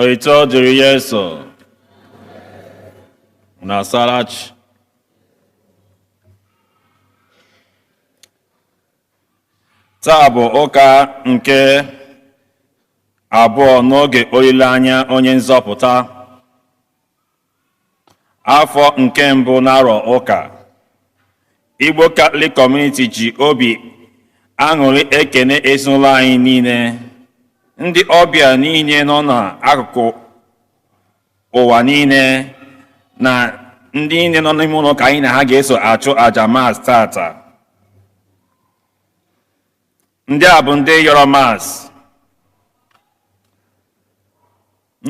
Oito dịrị Yesu na Sarachi. Taa bụ ụka nke abụọ n'oge olileanya onye nzọpụta. Afọ nke mbụ n'arọ ụka. Igbo Catholic Community ji obi aṅụrị ekene ezinụlọ anyị niile, ndị ọbịa niile nọ n'akụkụ ụwa niile, na ndị niile nọ n'ime ụlọ ka anyị na ha ga-eso achụ aja Mass tata. Ndị a bụ ndị yọrọ Mass.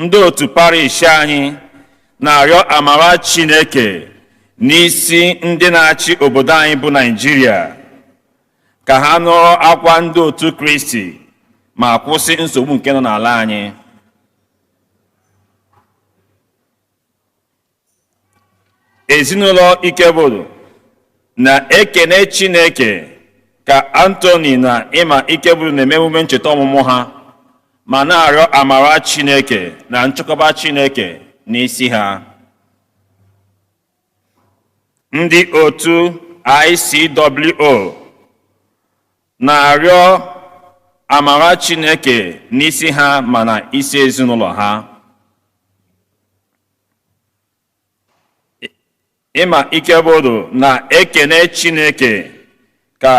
Ndị otu parish anyị na-arịọ amara Chineke n'isi ndị na-achị obodo anyị bụ Nigeria ka ha nụrụ akwa ndị otu Kristi ma kwụsị nsogbu nke nọ n'ala anyị. Ezinụlọ Ikebulu na-ekene Chineke ka Anthony na Emma Ikebulu na-eme emume ncheta ọmụmụ ha, ma na-arịọ amara Chineke na nchekwa Chineke n'isi ha. Ndị otu ICWO na-arịọ amara Chineke n'isi ha ma na isi ezinụlọ ha. Emma Ikebulu na-ekene Chineke ka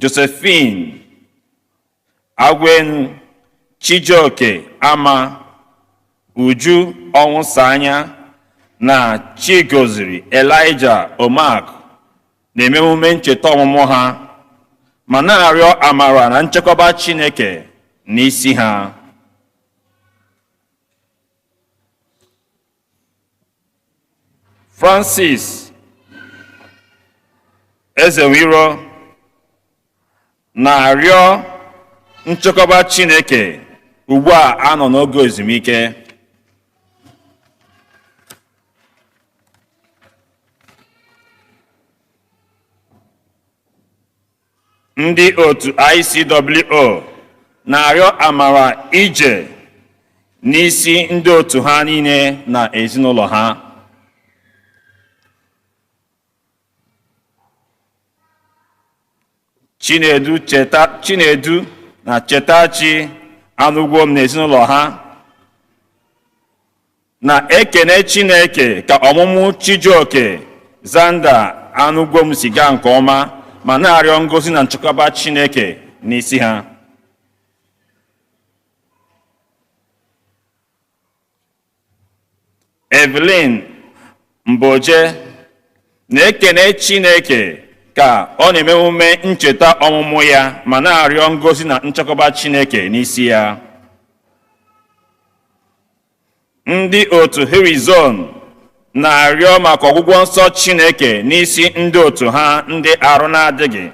Josephine Agwenu, Chijioke Ama, Uju Ọnwụsanya na Chigoziri Elijah Omak na-eme emume ncheta ọmụmụ ha, ma na-arịọ amara na nchekwaba Chineke n'isi ha. Francis Ezewiro na-arịọ nchekwaba Chineke ugbu a anọ n'oge ezumike. Ndị otu ICWO na-arịọ amara ije n'isi ndị otu ha niile na ezinụlọ ha. Chinedu na Chetachi Anụgwom na ezinụlọ ha na-ekene Chineke ka ọmụmụ Chijioke Zanda Anụgwom si gaa nke ọma, ma na-arịọ ngọzi na nchekwaba Chineke n'isi ha. Evelyn Mboje na-ekene Chineke ka ọ na-eme emume ncheta ọmụmụ ya, ma na-arịọ ngọzi na nchekwaba Chineke n'isi ya. Ndị otu Horizon na-arịọ maka ọgwụgwọ nsọ Chineke n'isi ndị otu ha ndị arụ na-adịghị.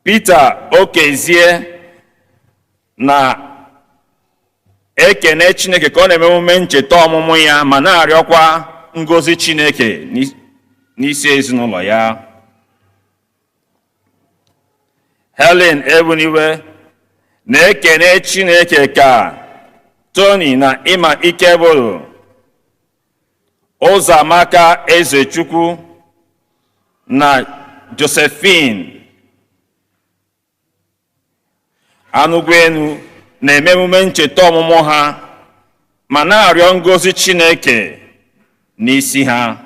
Peter Okezie na-ekene Chineke ka ọ na-eme emume ncheta ọmụmụ ya, ma na-arịọkwa ngọzi Chineke n'isi ezinụlọ ya. Helen Ebuniwe na-ekene Chineke ka Tony na Emma Ikebulu, Ụzọamaka Ezechukwu na Josephine Anụgwenu na-eme emume ncheta ọmụmụ ha, ma na-arịọ ngọzi Chineke n'isi ha.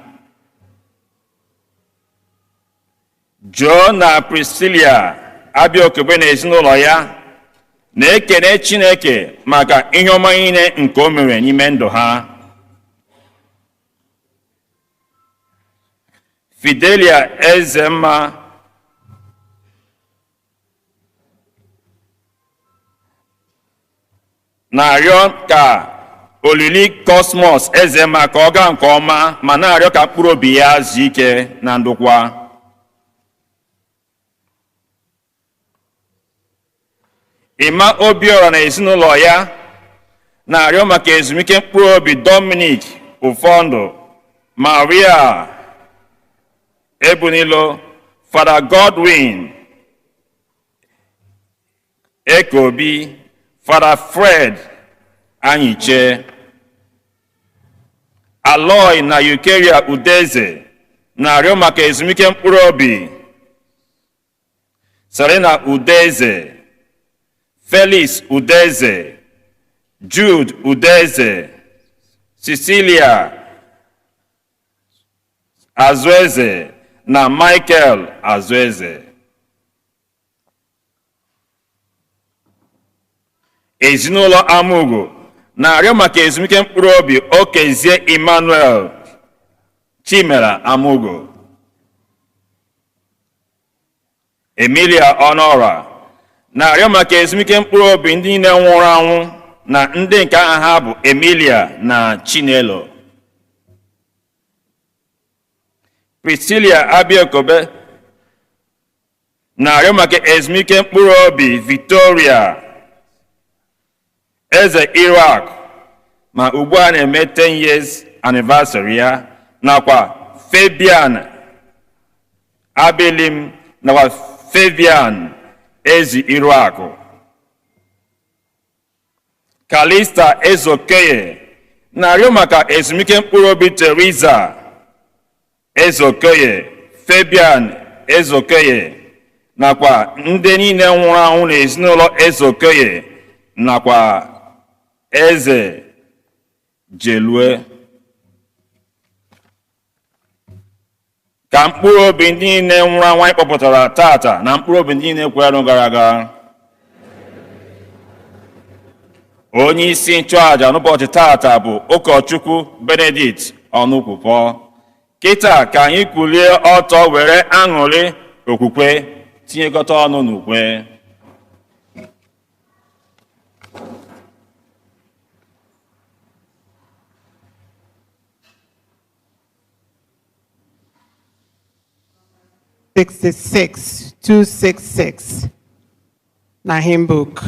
Joe na Priscilla Abiokebe na ezinụlọ ya na-ekene Chineke maka ihe ọma niile nke o mere n'ime ndụ ha. Fidelia Ezemma na-arịọ ka olili Cosmos Ezemma ka ọ gaa nke ọma, ma na-arịọ ka mkpụrụ obi ya zuo ike na ndokwa. Emma Obiora na ezinụlọ ya na-arịọ maka ezumike mkpụrụ obi Dominic Ụfọndụ, Maria Ebunilo, Father Godwin Ekobi, Father Fred Anyiche, Aloy na Eukeria Udeze na-arịọ maka ezumike mkpụrụ obi. Serena Udeze, Felix Udeze, Jude Udeze, Cecilia Azweze na Michael Azweze. Ezinụlọ Amugo na-arịọ maka ezumike mkpụrụ obi Okezie Emmanuel Chimera Amugo. Emilia Honora na-arịọ maka ezumike mkpụrụ obi ndị niile nwụrụ anwụ na ndị nke aha ha bụ Emilia na Chinelo. Priscilla Abiokobe na-arịọ maka ezumike mkpụrụ obi Victoria Eze Iraq ma ugbu a na-eme 10 years anniversary ya, nakwa Fabian Abelim nakwa Fabian Ezi Iruaku. Kalista Ezokeye na-arịọ maka ezumike mkpụrụ obi Teresa Ezokeye, Fabian Ezokeye nakwa ndị niile nwụrụ anwụ n'ezinụlọ Ezokeye nakwa Eze Jelue. Ka mkpụrụ obi ndị niile nwụrụ anwụ anyị kpọpụtara tata na mkpụrụ obi ndị niile kwere gara aga. Onye isi nchụaja n'ụbọchị tata bụ ụkọchukwu Benedict Ọnụkwupọ. Kịta ka anyị kulie ọtọ were aṅụrị okwukwe tinyekọta ọnụ n'ukwe. (66) 266 na hymn book.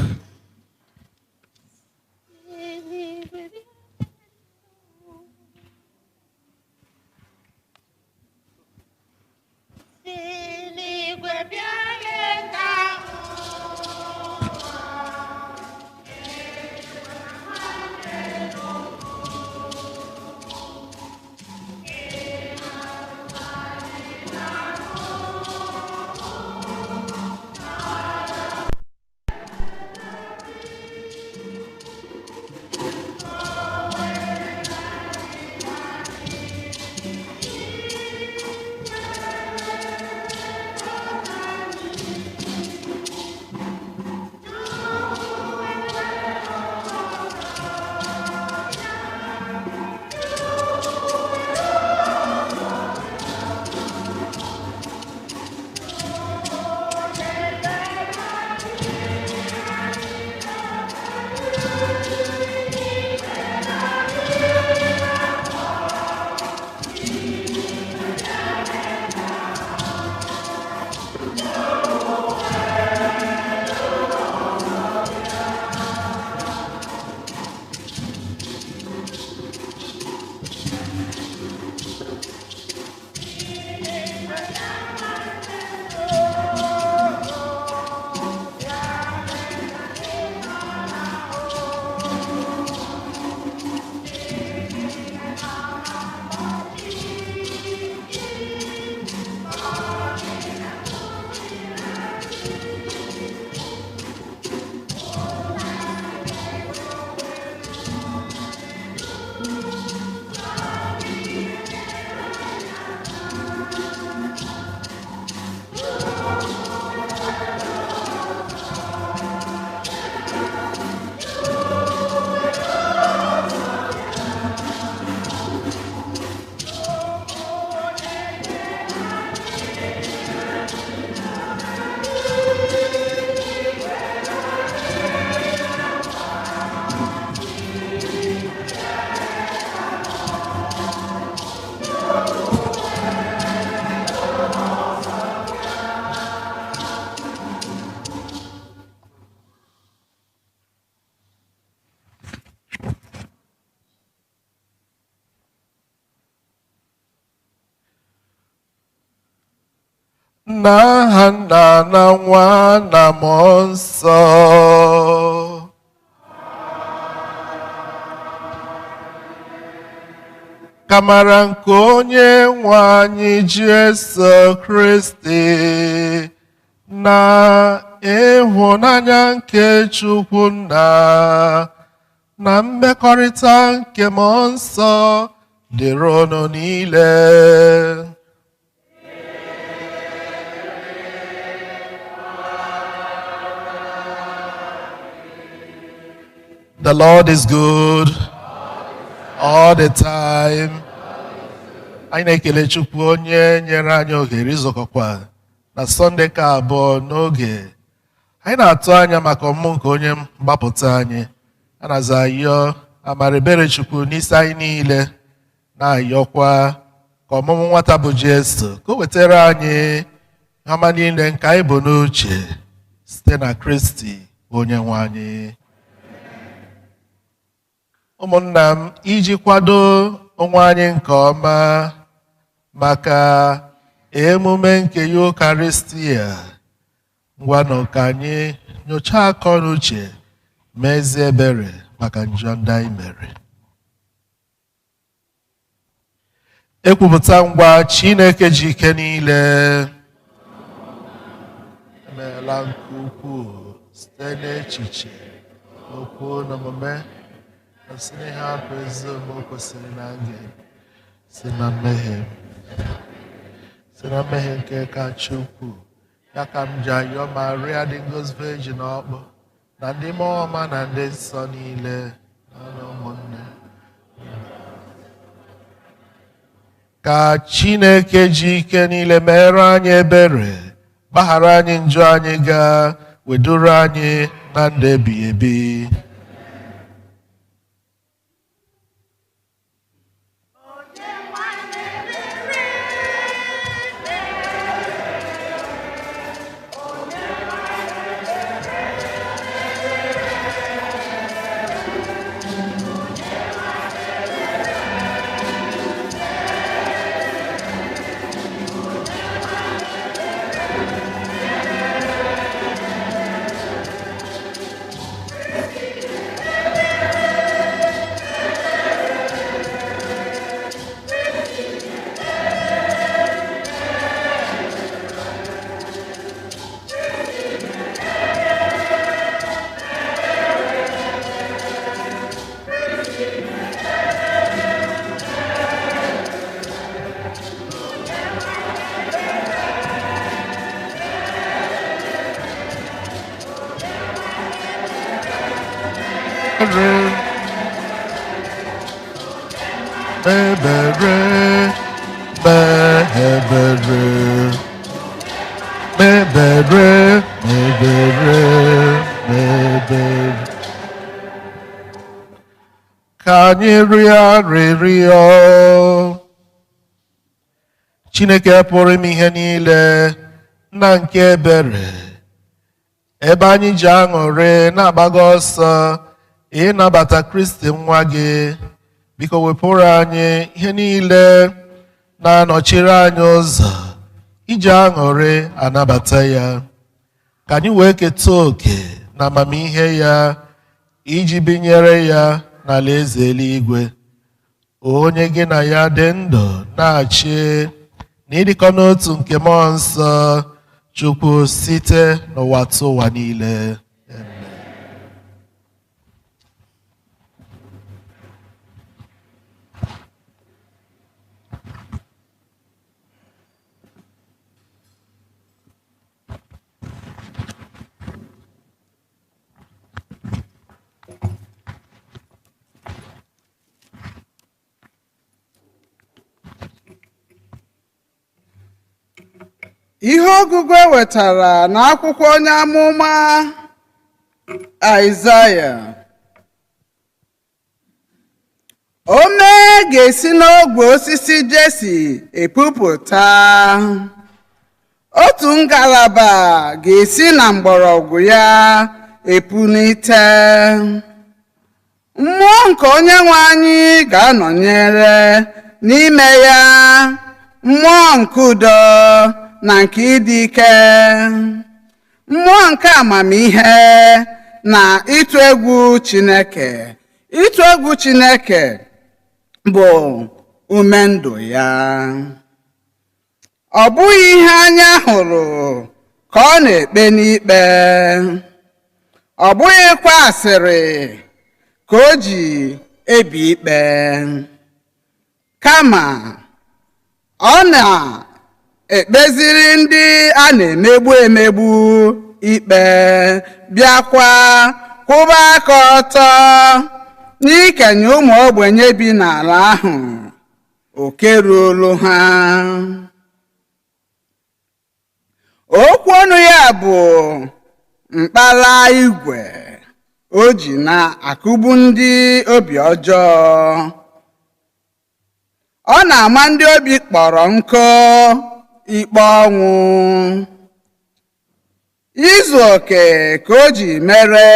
N'aha Nna na Nwa na Mmụọ Nsọ. Kamara nke onye nwe anyị Jesu Kristi na ịhụnanya nke Chukwu Nna na mmekọrịta nke Mmụọ Nsọ dịrị unu niile. The Lord is good all the time. Anyị na-ekele Chukwu onye nyere anyị ohere izukọkwa na Sọnde ka abụọ n'oge. Anyị na-atụ anya maka ọmụmụ nke onye mgbapụta anyị. A na-aza ayọ amara ebere Chukwu n'isi anyị niile, na-ayọkwa ka ọmụmụ nwata bụ Jesu ka o wetara anyị ama niile nke anyị bụ n'uche site na Kristi onye nwe anyị. Ụmụnna m, iji kwado onwe anyị nke ọma maka emume nke Eucharistia, ngwanụ ka anyị nyochaa akọ n'uche ma ezi ebere maka njọ ndị anyị mere. Ekwupụta ngwa Chineke ji ike niile emeela nke ukwuu site n'echiche, okwu na omume, si n'ihe abụ ezi omume kwesịrị na nga si na mmehie nke kacha ukwuu. Ya ka m ji ayọ Maria dị Ngozi Virgin ọkpụ na ndị mmụọ ọma na ndị nsọ niile na ụmụnne, ka Chineke ji ike niile mere anyị ebere, gbaghara anyị njọ anyị, gaa weduru anyị na ndụ ebighị ebi. Ka anyị rịọ arịrịọ. Chineke pụrụ ime ihe niile, nna nke ebere, ebe anyị ji aṅụrị na-agbaga ọsọ ịnabata Kristi nwa gị, biko wepụrụ anyị ihe niile na-anọchiri anyị ụzọ iji aṅụrị anabata ya, ka anyị wee keta oke na amamihe ya iji binyere ya n'alaeze eluigwe, onye gị na ya dị ndụ na-achị na ịdịkọ n'otu nke Mmụọ Nsọ Chukwu site n'ụwa tụ ụwa niile. Ihe ọgụgụ ewetara n'akwụkwọ onye amụma Aịzaya. Ome ga-esi n'ogwe osisi Jesi epupụta, otu ngalaba ga-esi na mgbọrọgwụ ya epunite. Mmụọ nke Onyenwe anyị ga-anọnyere n'ime ya, mmụọ nke udo na nke ịdị ike, mmụọ nke amamihe na ịtụ egwu Chineke. Ịtụ egwu Chineke bụ ume ndụ ya. Ọ bụghị ihe anya hụrụ ka ọ na-ekpe n'ikpe, ọ bụghịkwa asịrị ka o ji ebi ikpe, kama ọ na-ekpeziri ndị a na-emegbu emegbu ikpe, bịakwa kwụba aka ọtọ n'ikenye ụmụ ogbenye bi n'ala ahụ oke ruolu ha. Okwu ọnụ ya bụ mkpara igwe o ji na-akụgbu ndị obi ọjọọ. Ọ na-ama ndị obi kpọrọ nkụ ikpe ọnwụ. Izu oke ka o ji mere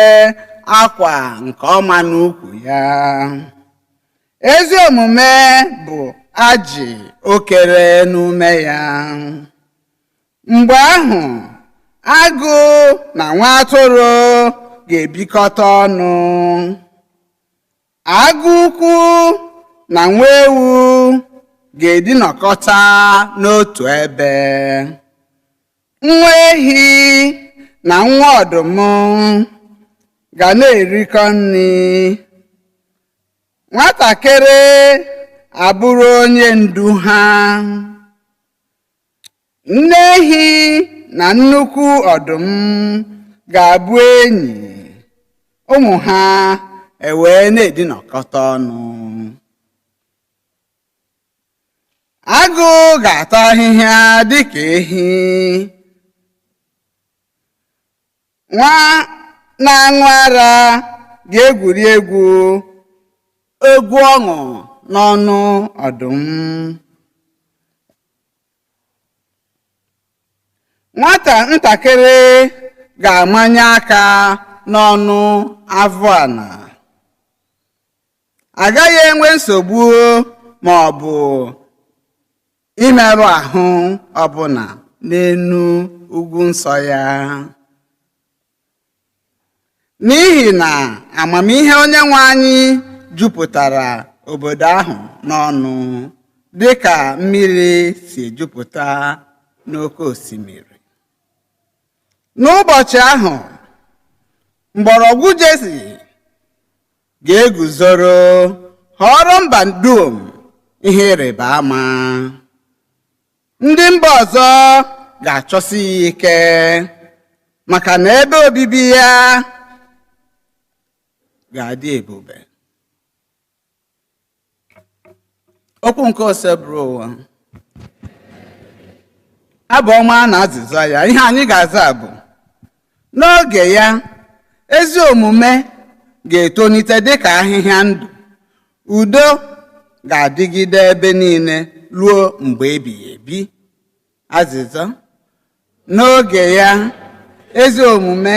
akwa nke ọma n'ukwu ya. Ezi omume bụ ajị o kere n'ume ya. Mgbe ahụ agụ na nwa atụrụ ga-ebikọta ọnụ, agụ ukwu na nwa ewu ga-edinọkọta n'otu ebe, nwa ehi na nwa ọdụm ga na-erikọ nri, nwatakịrị abụrụ onye ndu ha. Nne ehi na nnukwu ọdụm ga-abụ enyi, ụmụ ha ewee na-edinọkọta ọnụ. Agụ ga-ata ahịhịa dịka ehi, nwa na-aṅụ ara ga-egwuri egwu ọṅụ n'ọnụ ọdụm. Nwata ntakịrị ga-amanye aka n'ọnụ avụ ana. Agaghị enwe nsogbu ma ọ bụ imerụ ahụ ọbụla n'enu ugwu nsọ ya, n'ihi na amamihe Onyenwe anyị jupụtara obodo ahụ n'ọnụ dịka mmiri si ejupụta n'oké osimiri. N'ụbọchị ahụ, mgbọrọgwụ Jesi ga-eguzoro ghọrọ mba dum ihe ịrịba ama. Ndị mba ọzọ ga-achọsi ya ike maka na ebe obibi ya ga-adị ebube. Okwu nke ose bụrụ ụwa. Abụ ọma na azịza ya, ihe anyị ga-aza bụ n'oge ya ezi omume ga-etonite dịka ahịhịa ndụ, udo ga-adịgide ebe niile ruo mgbe ebighị ebi. Azịza: n'oge ya ezi omume,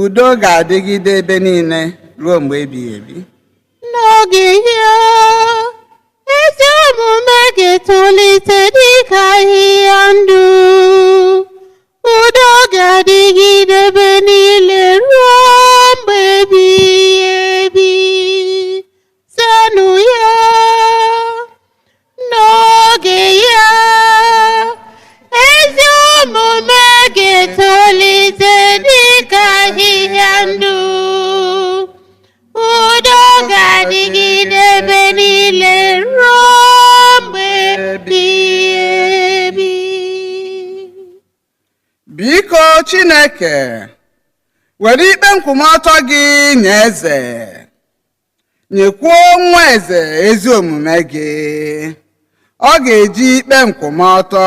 udo ga-adịgide ebe niile ruo mgbe ebighị ebi. N'oge ya ezi omume ga-etolite dịka ahịhịa ndụ, udo ga-adịgide ebe niile ruo mgbe ebighị ebi. Zanụ ya. N'oge ya ezi omume ga-etolite dịka ahịhịa ndụ, udo ga-adịgide ebe niile ruo mgbe ebighị ebi. Biko Chineke, were ikpe nkwụmọtọ gị nye eze, nyekwuo nwa eze ezi omume gị. Ọ ga-eji ikpe nkwụmọtọ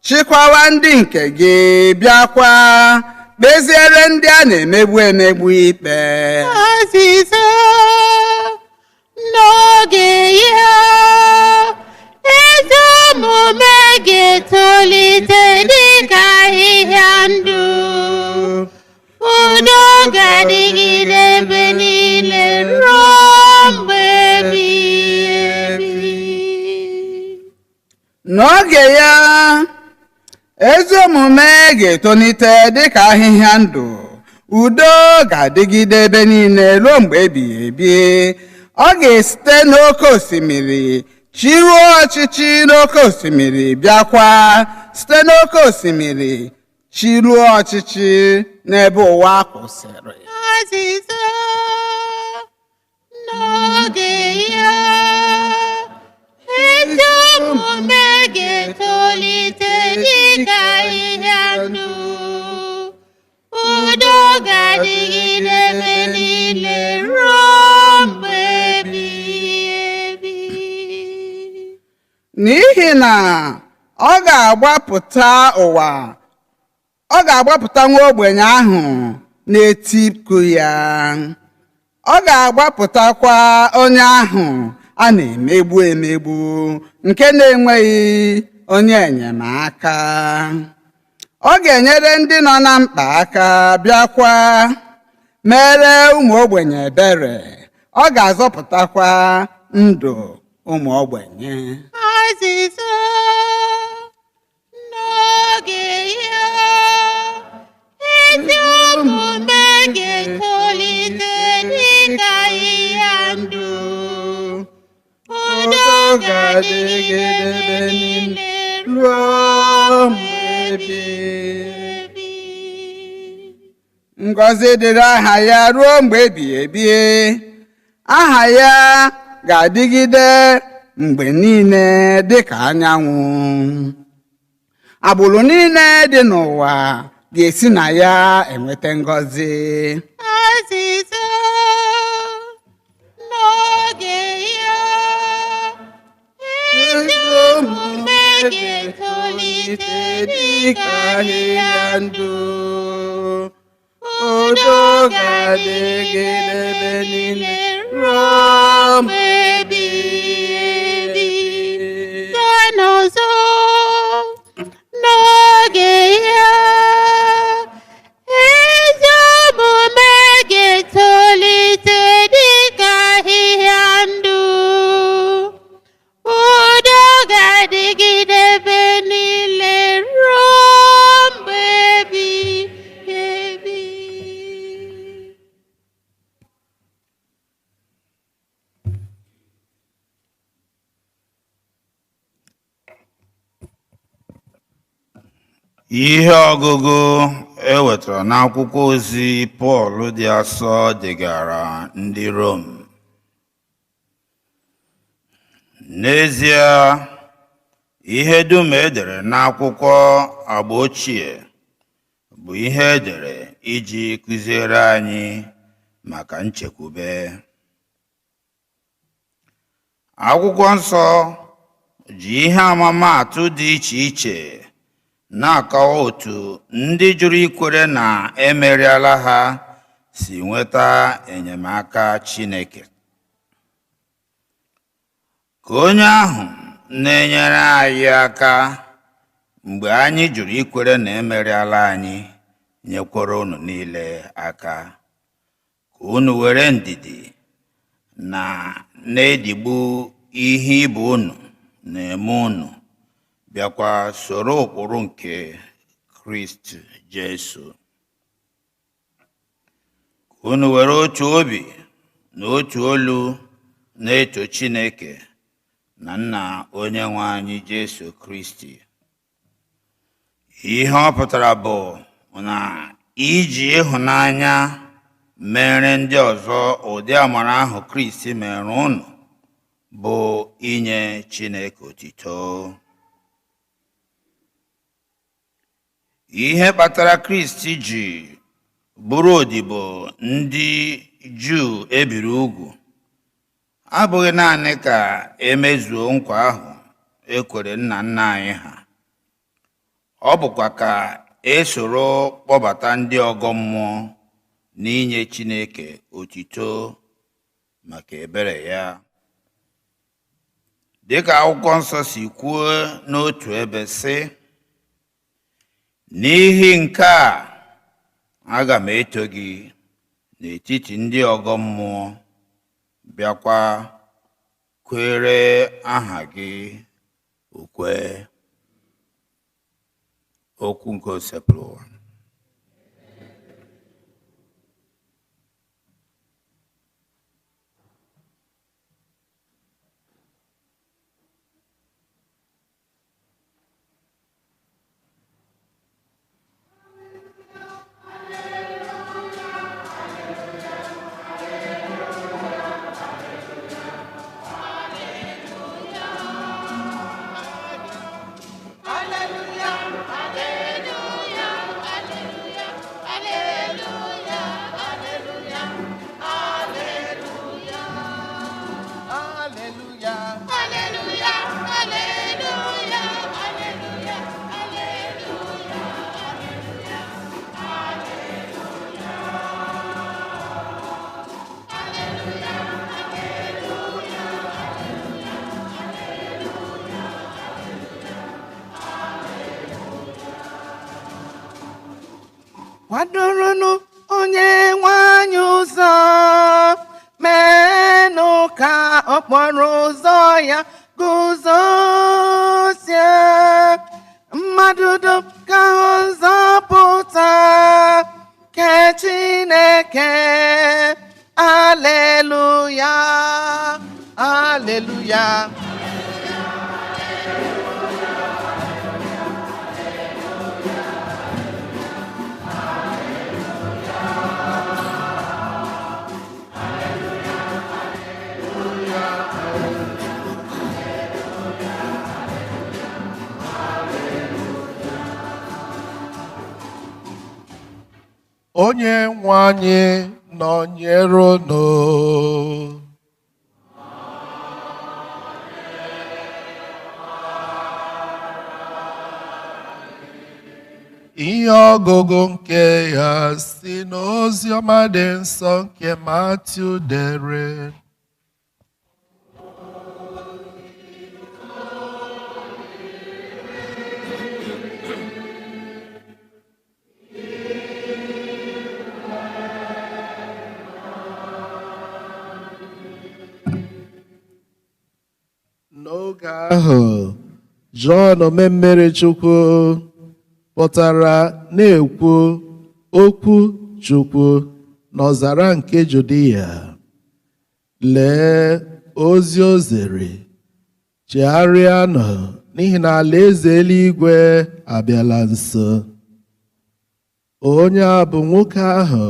chịkwawa ndị nke gị, bịakwa kpeziere ndị a na-emegbu emegbu ikpe. Azịza: n'oge ya ezi omume ga-etolite dịka ahịhịa ndụ, udo ga-adịgide ebe niile ruo mgbe ebighị ebi. N'oge ya ezi omume ga-etonite dịka ahịhịa ndụ, udo ga-adịgide ebe niile ruo mgbe ebighị ebi. ọ ga-esite n'oké osimiri chiruo ọchịchị n'oké osimiri bịakwa site n'oké osimiri chiruo ọchịchị n'ebe ụwa kwụsịrị. Azịza n'oge ya ezi omume ga-etolite dịka ahịhịa ndụ, udo ga-adịgide ebe niile ruo mgbe ebighị ebi. N'ihi na ọ ga-agbapụta ụwa, ọ ga-agbapụta nwa ogbenye ahụ na-eti mkpu ya, ọ ga-agbapụtakwa onye ahụ a na-emegbu emegbu nke na-enweghị onye enyemaka. Ọ ga-enyere ndị nọ na mkpa aka bịakwa mere ụmụ ogbenye ebere. Ọ ga-azọpụtakwa ndụ ụmụ ogbenye. Azịza n'oge ya ezi omume ga-etolite dịka ahịhịa ndụ, udo ga-adịgide ebe niile ruo mgbe ebighị ebi. Ngọzi dịrị aha ya ruo mgbe ebighị ebi. Aha ya ga-adịgide mgbe niile dịka anyanwụ. Agbụrụ niile dị n'ụwa ga-esi na ya enweta ngọzi. Azịza n'oge ya ezi omume ga-etolite dịka ahịhịa ndụ, udo ga-adịgide ebe niile ruo mgbe ebighị ebi. Gaa n'ọzọ n'oge ya ezi omume ga-etolite dịka ahịhịa ndụ, udo ga-adịgide ebe niile ruo mgbe ebighị ebi. Ihe ọgụgụ ewetara n'akwụkwọ ozi Pọl dị asọ degara ndị Rom. N'ezie, ihe dum edere n'akwụkwọ agba ochie bụ ihe edere iji kụziere anyị maka nchekwube. Akwụkwọ nsọ ji ihe amamaatụ dị iche iche na-akọwa otu ndị jụrụ ikwere na emeriela ha si nweta enyemaka Chineke. Ka onye ahụ na-enyere anyị aka mgbe anyị jụrụ ikwere na emeriela anyị nyekwara unu niile aka, ka unu were ndidi na na-edigbu ihe ibe unu na-eme unu bịakwa soro ụkpụrụ nke Kristi Jesu. Ka unu were otu obi na otu olu na-eto Chineke na Nna onye nwe anyị Jesu Kristi. Ihe ọ pụtara bụ na iji ịhụnanya mere ndị ọzọ ụdị amara ahụ Kristi mere unu bụ inye Chineke otito. Ihe kpatara Kristi ji bụrụ odibo ndị Juu ebiri ugwu abụghị naanị ka emezuo nkwa ahụ ekwere nna nna anyị ha, ọ bụkwa ka esoro kpọbata ndị ọgọ mmụọ n'inye Chineke otito maka ebere ya. Dịka akwụkwọ nsọ si kwuo n'otu ebe sị, n'ihi nke a aga m eto gị n'etiti ndị ọgọ mmụọ, bịakwa kwere aha gị ukwe. Okwu nke osepụrụ ụwa. kwadoronu onye nwe anyị ụzọ, meenụ ka okporo ụzọ ya guzozie. Mmadụ dum ka ụzọ pụta nke Chineke. Aleluya, aleluya. Onye nwe anyị nọnyere unu. Ihe ọgụgụ nke ya si n'ozi ọma dị nsọ nke Matiu dere. N'oge ahụ, Jọn omemmiri Chukwu pụtara na-ekwu okwu Chukwu n'ọzara nke Judia. Lee ozi o zere, chegharịanụ n'ihi na alaeze eluigwe abịala nso. Onye a bụ nwoke ahụ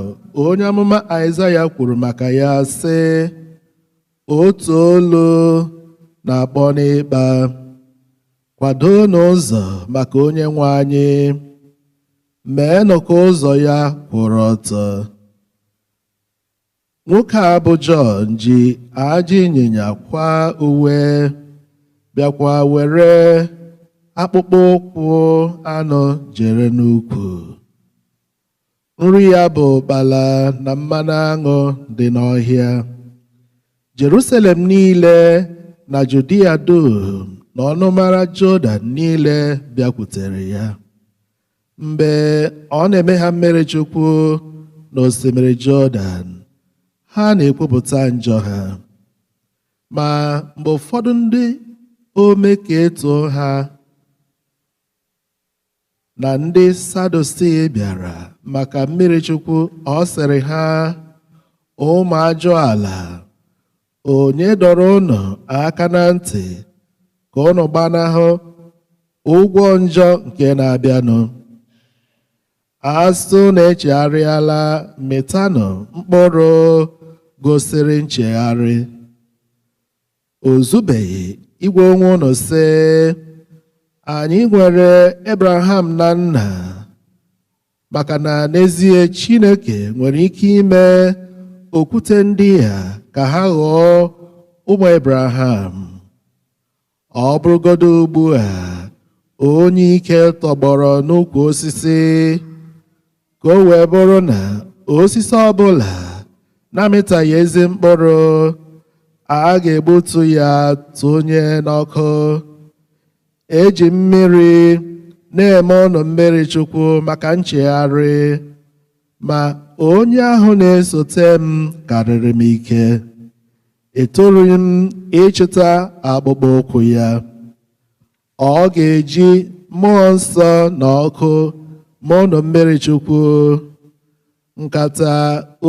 onye amụma Aịzaya kwuru maka ya sị, otu olu na-akpọ n'ịkpa, kwado n'ụzọ maka onye nwe anyị, meenụ ka ụzọ ya kwụrụ ọtọ. Nwoke a bụ Jọn ji ajị ịnyịnya kwa uwe, bịakwa were akpụkpọ ụkwụ anụ jere n'ukwu. Nri ya bụ ụkpala na mmanụ aṅụ dị n'ọhịa. Jerusalem niile na Judia dum na ọnụmara Jọdan niile bịakwutere ya mgbe ọ na-eme ha mmiri Chukwu n'osimiri Jọdan. Ha na-ekwupụta njọ ha, ma mgbe ụfọdụ ndị ome ka etuo ha na ndị Sadusii bịara maka mmiri Chukwu, ọ sịrị ha, ụmụ ajọ ala, onye dọrọ unu aka na ntị ka unu gbanahụ ụgwọ njọ nke na-abịanụ? Asụ na-echegharịala, mịtanụ mkpụrụ gosiri nchegharị. O zubeghị igwe onwe unu sị, anyị nwere Abraham na nna, maka na n'ezie Chineke nwere ike ime okwute ndị a ka ha ghọọ ụmụ Abraham. Ọ bụrụgodo ugbu a onye ike tọgbọrọ n'ukwu osisi, ka o wee bụrụ na osisi ọbụla na-amịtaghị ezi mkpụrụ, a ga-egbutu ya tụnye n'ọkụ. Eji mmiri na-eme unu mmiri Chukwu maka nchegharị, ma onye ahụ na-esote m karịrị m ike. Etorughị m ịchịta akpụkpọ ụkwụ ya. Ọ ga-eji mmụọ nsọ na ọkụ ma unu mmiri Chukwu. Nkata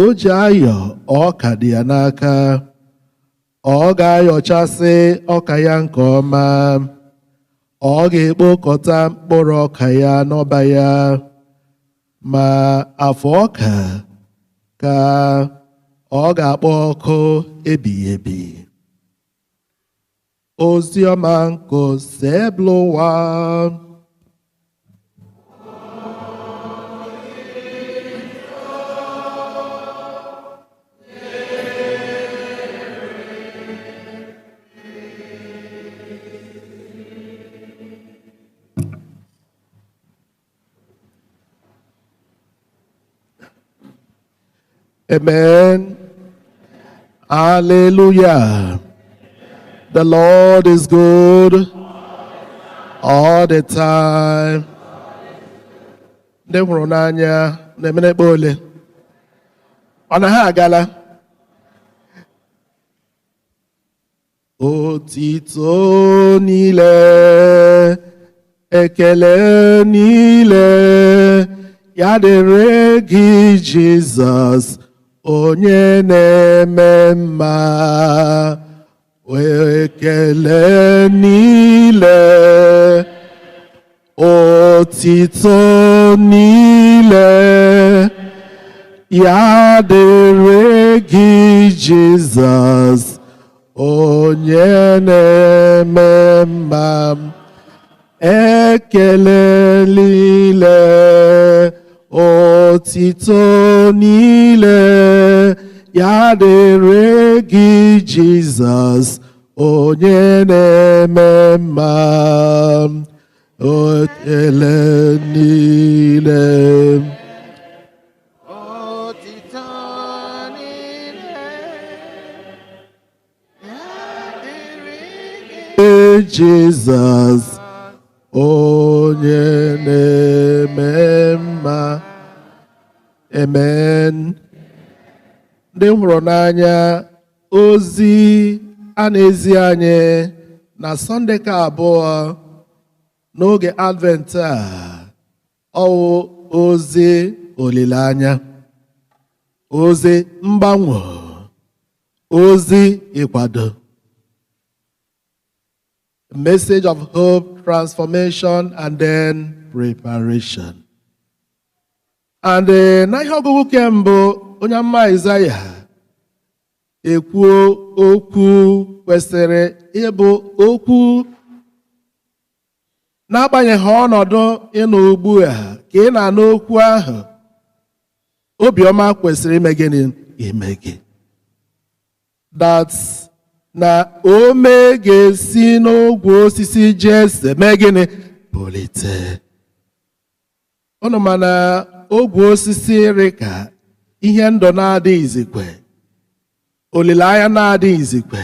o ji ayọ ọka dị ya n'aka. Ọ ga-ayọchasị ọka ya nke ọma. Ọ ga-ekpokọta mkpụrụ ọka ya n'ọba ya, ma afọ ọka ka ọ ga-akpọ ọkụ ebighị ebi. Ozi ọma nke Sebụlụwa. Amen. Hallelujah. The Lord is good all the time. ndị hụrụ n'anya na-emenekpe ole ọ na ha agala otito niile ekele niile ya dịrị gị Jizọs onye na-eme mma ekele niile otito niile ya dịrị gị Jizọs onye na-eme mma ekele niile otito niile ya dịrị gị Jizọs onye na-eme mma ekele niile Jizọs onye na-eme mma. Amen. Ndị m hụrụ n'anya, ozi a na-ezi anyị na Sọnde ka abụọ n'oge Advent a ọwụ ozi olileanya, ozi mgbanwe, ozi ịkwado. A message of hope, transformation, and then preparation. And na ihe ọgụgụ kembụ onye amụma Aịzaya ekwuo okwu kwesịrị ịbụ okwu n'agbanyeghị ọnọdụ ịnọ ugbu a ka ị na-anụ okwu ahụ, obiọma kwesịrị ime gịnị? Ime gị. That's na ome ga-esi n'ogwe osisi Jese mee gịnị? Polite. Unu ma na ogwe osisi rịka ihe ndụ na-adịghịzikwe, olileanya na-adịghịzikwe,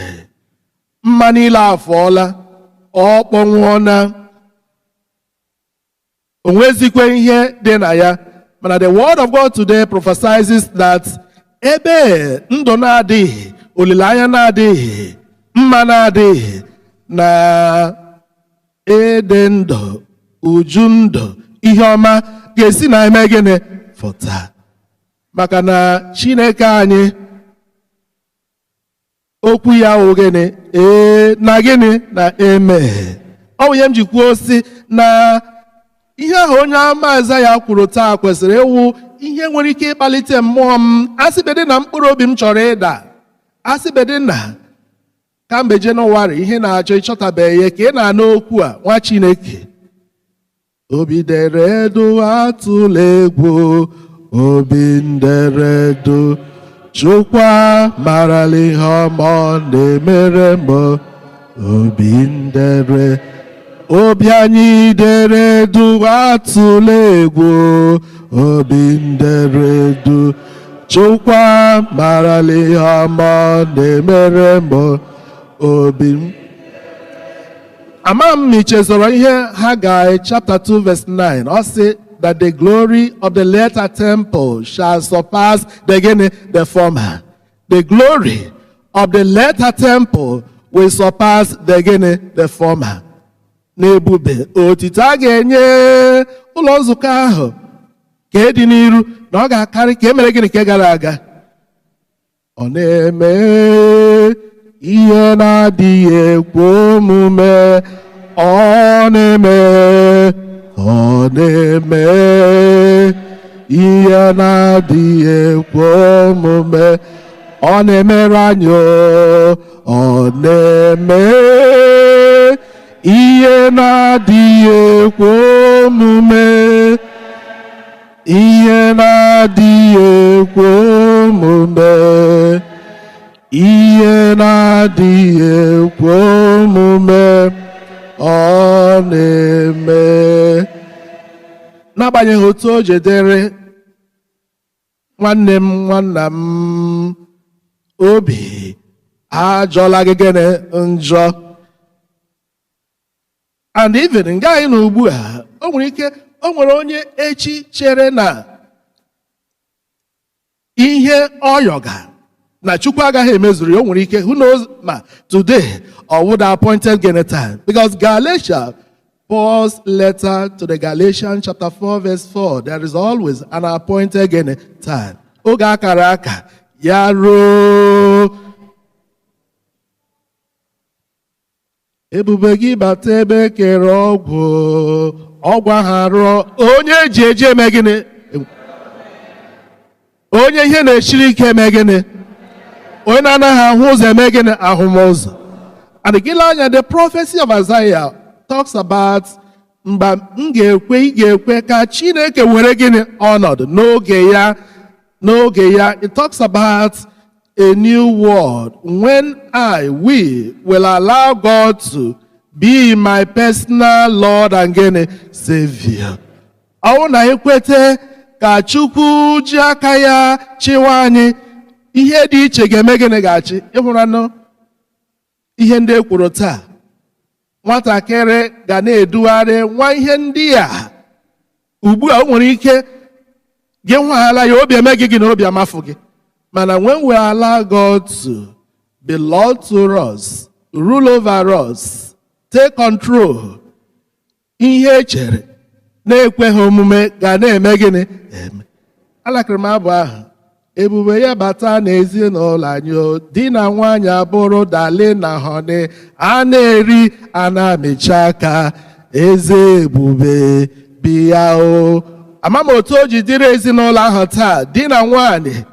mma niile afọọla, ọ kpọnwụọna, o nwezikwe ihe dị na ya. Mana the word of God today prophesies that ebe ndụ na-adịghị, olileanya na-adịghị, mma na-adịghị, na ede ndụ, uju ndụ, ihe ọma ga-esi na eme gịnị? Fọta. Maka na Chineke anyị, okwu ya wụ gịnị? Na gịnị? Na eme. Ọ bụ ihe m ji kwuo si na ihe ahụ onye ama Aịzaya kwuru taa kwesịrị ịwụ ihe nwere ike ịkpalite mmụọ m. Asịbedị na mkpụrụ obi m chọrọ ịda, asịbedị na kamgbe Jenụwarị ihe na-achọ ịchọtabeghị ya ka ị na-anụ okwu a, nwa Chineke, obi dere edu atụla egwu, obi ndere edu Chukwa marala ihe ọma ọ na-emere m, obi ndere, obi anyị dere edu atụla egwu, obi ndere edu Chukwa marala ihe ọma ọ na-emere m, obi m. Ama m chezọrọ ihe Haggai chapter 2 verse 9. Ọ sị that the glory of the latter temple shall surpass the former. The glory of the latter temple will surpass the former. N'ebube otito a ga-enye ụlọ nzukọ ahụ ka dị n'iru na ọ ga-akarị ka emere gịnị ka gara aga. Ọ na-eme ihe na-adịghị ekwe omume, ọ na-eme ihe na-adịghị ekwe omume, ọ na-emere anyị, ọ na-eme ihe na-adịghị ekwe omume, ihe na-adịghị ekwe omume, ihe na-adịghị ekwe omume, ọ na-eme. N'agbanyeghị otu o jedere nwanne m, nwanna m, obi ajọla gị gịnị? Njọ. And even nga anyị na ugbu a, o nwere ike o nwere onye echi chere na ihe ọ yọga na Chukwu agaghị emezuru ya, o nwere ike, who knows, ma today or would have appointed any time. Because Galatians, Paul's letter to the Galatians chapter 4 verse 4, there is always an appointed any time. Oge akara aka ya ruo. Ebube gị bata ebe kere ọgwụ ha rụọ onye eji eji eme gịnị? Onye ihe na-eshiri ike eme gịnị? Onye na-anaghị ahụ ụzọ eme gịnị? Ahụmụzọ. And the prophecy of Isaiah talks about mgbe m ga-ekwe ị ga-ekwe ka Chineke were gịnị ọnọdụ n'oge ya. It talks about a new world when we will allow God to be my personal Lord and Savior. Ọ na ekwete ka Chukwu ji aka ya chịwa anyị, ihe dị iche ga-eme gịnị ga-achị. Ịhụranụ ihe ndị ekwuru taa, nwatakịrị ga na-edugharị nwa ihe ndị a ugbu a o nwere ike gị nwaala ya obi eme gị na obi amafụ gị. Mana when we allow God to be Lord to us, rule over us, take control, ihe echere na-ekweghị omume ga na-eme gịnị? Alakịrị m abụ ahụ, ebube ya bata n'ezinụlọ anyị, di na nwaanyị abụrụ dali na họni, a na-eri a na-amịcha aka, eze ebube bịa o. Ama m otu o ji dịrị ezinụlọ ahụ taa, di na nwaanyị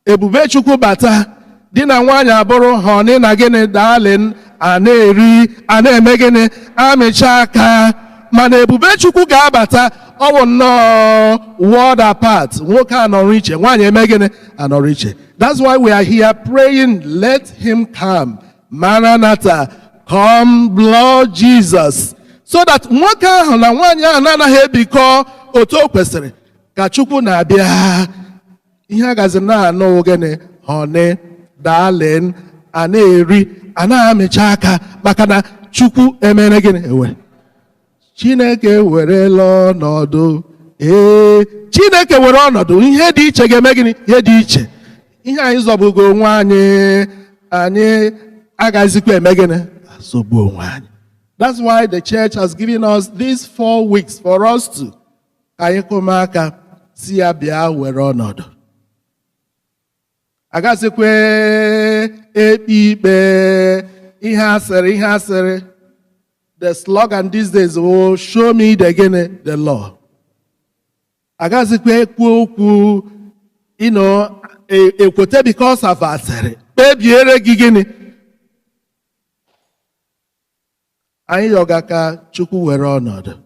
ebube Chukwu bata, di na nwaanyị abụrụ họni na gịnị dalin, a na-eri a na-eme gịnị? Amịcha aka. Mana ebube Chukwu ga-abata, ọ bụ nnọọ word apart, nwoke anọrọ iche, nwaanyị eme gịnị? Anọrọ iche. That's why we are here praying, let him come. Maranatha, come Lord Jesus. So that nwoke ahụ na nwaanyị ahụ na-anaghị ebikọ otu o kwesịrị, ka Chukwu na-abịa, ihe agazi na-anụ gịnị? Honey, darling, a na-eri a na-amịcha aka, maka na Chukwu emere gịnị? Ewe. Chineke werela ọnọdụ. Chineke were ọnọdụ, ihe dị iche ga-eme gịnị? Ihe dị iche. Ihe anyị zọgbugo onwe anyị agazikwa eme gịnị? Azọgbu onwe anyị. That's why the church has given us these 4 weeks for us to anyị kụma aka si ya bịa were ọnọdụ. Agazikwe ekpe ikpe, ihe asịrị. The slogan these days will show me the law. Agazikwe ekwu okwu, ekwete because of asịrị. Kpebiere gị gịnị? Anyị yọga ka Chukwu were ọnọdụ.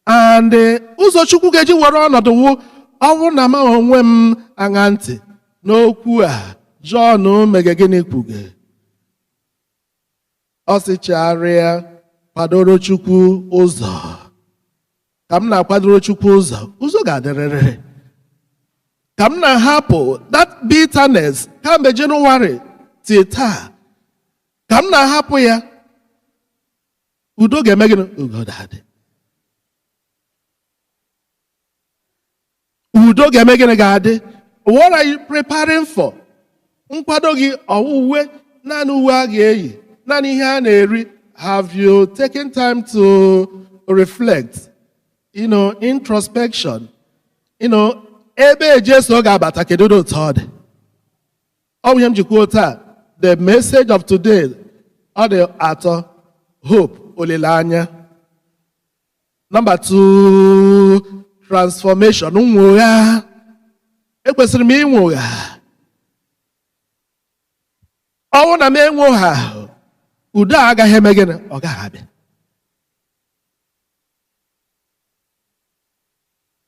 And ụzọ Chukwu ga-eji were ọnọdụ wụ, ọ bụrụ na ma onwe m aṅa ntị n'okwu a Jọn mege gịnị kwuge. Ọ sịcharịa kwadoro Chukwu ụzọ. Ka m na-akwadoro Chukwu ụzọ ga-adịrịrị. Ka m na-ahapụ that bitterness kamgbe Jenụwarị till taa, ka m na-ahapụ ya, udo ga-eme gịnị? Udo ga-adị. Udo ga-eme gịnị? Ga-adị. What are you preparing for? Nkwado gị uwe, naanị uwe a ga-eyi, naanị ihe a na-eri. Have you taken time to reflect? Introspection. Ebe Jesu ga-abata kedu otu ọ dị? Ọ bụ ihe m ji kwuo taa. The message of today ọ dị atọ: hope, olileanya. Number 2, transformation, nwogha. Ekwesịrị m inwogha. Ọ bụrụ na m enwogha, udo agaghị eme gịnị? Ọ gaghị abịa.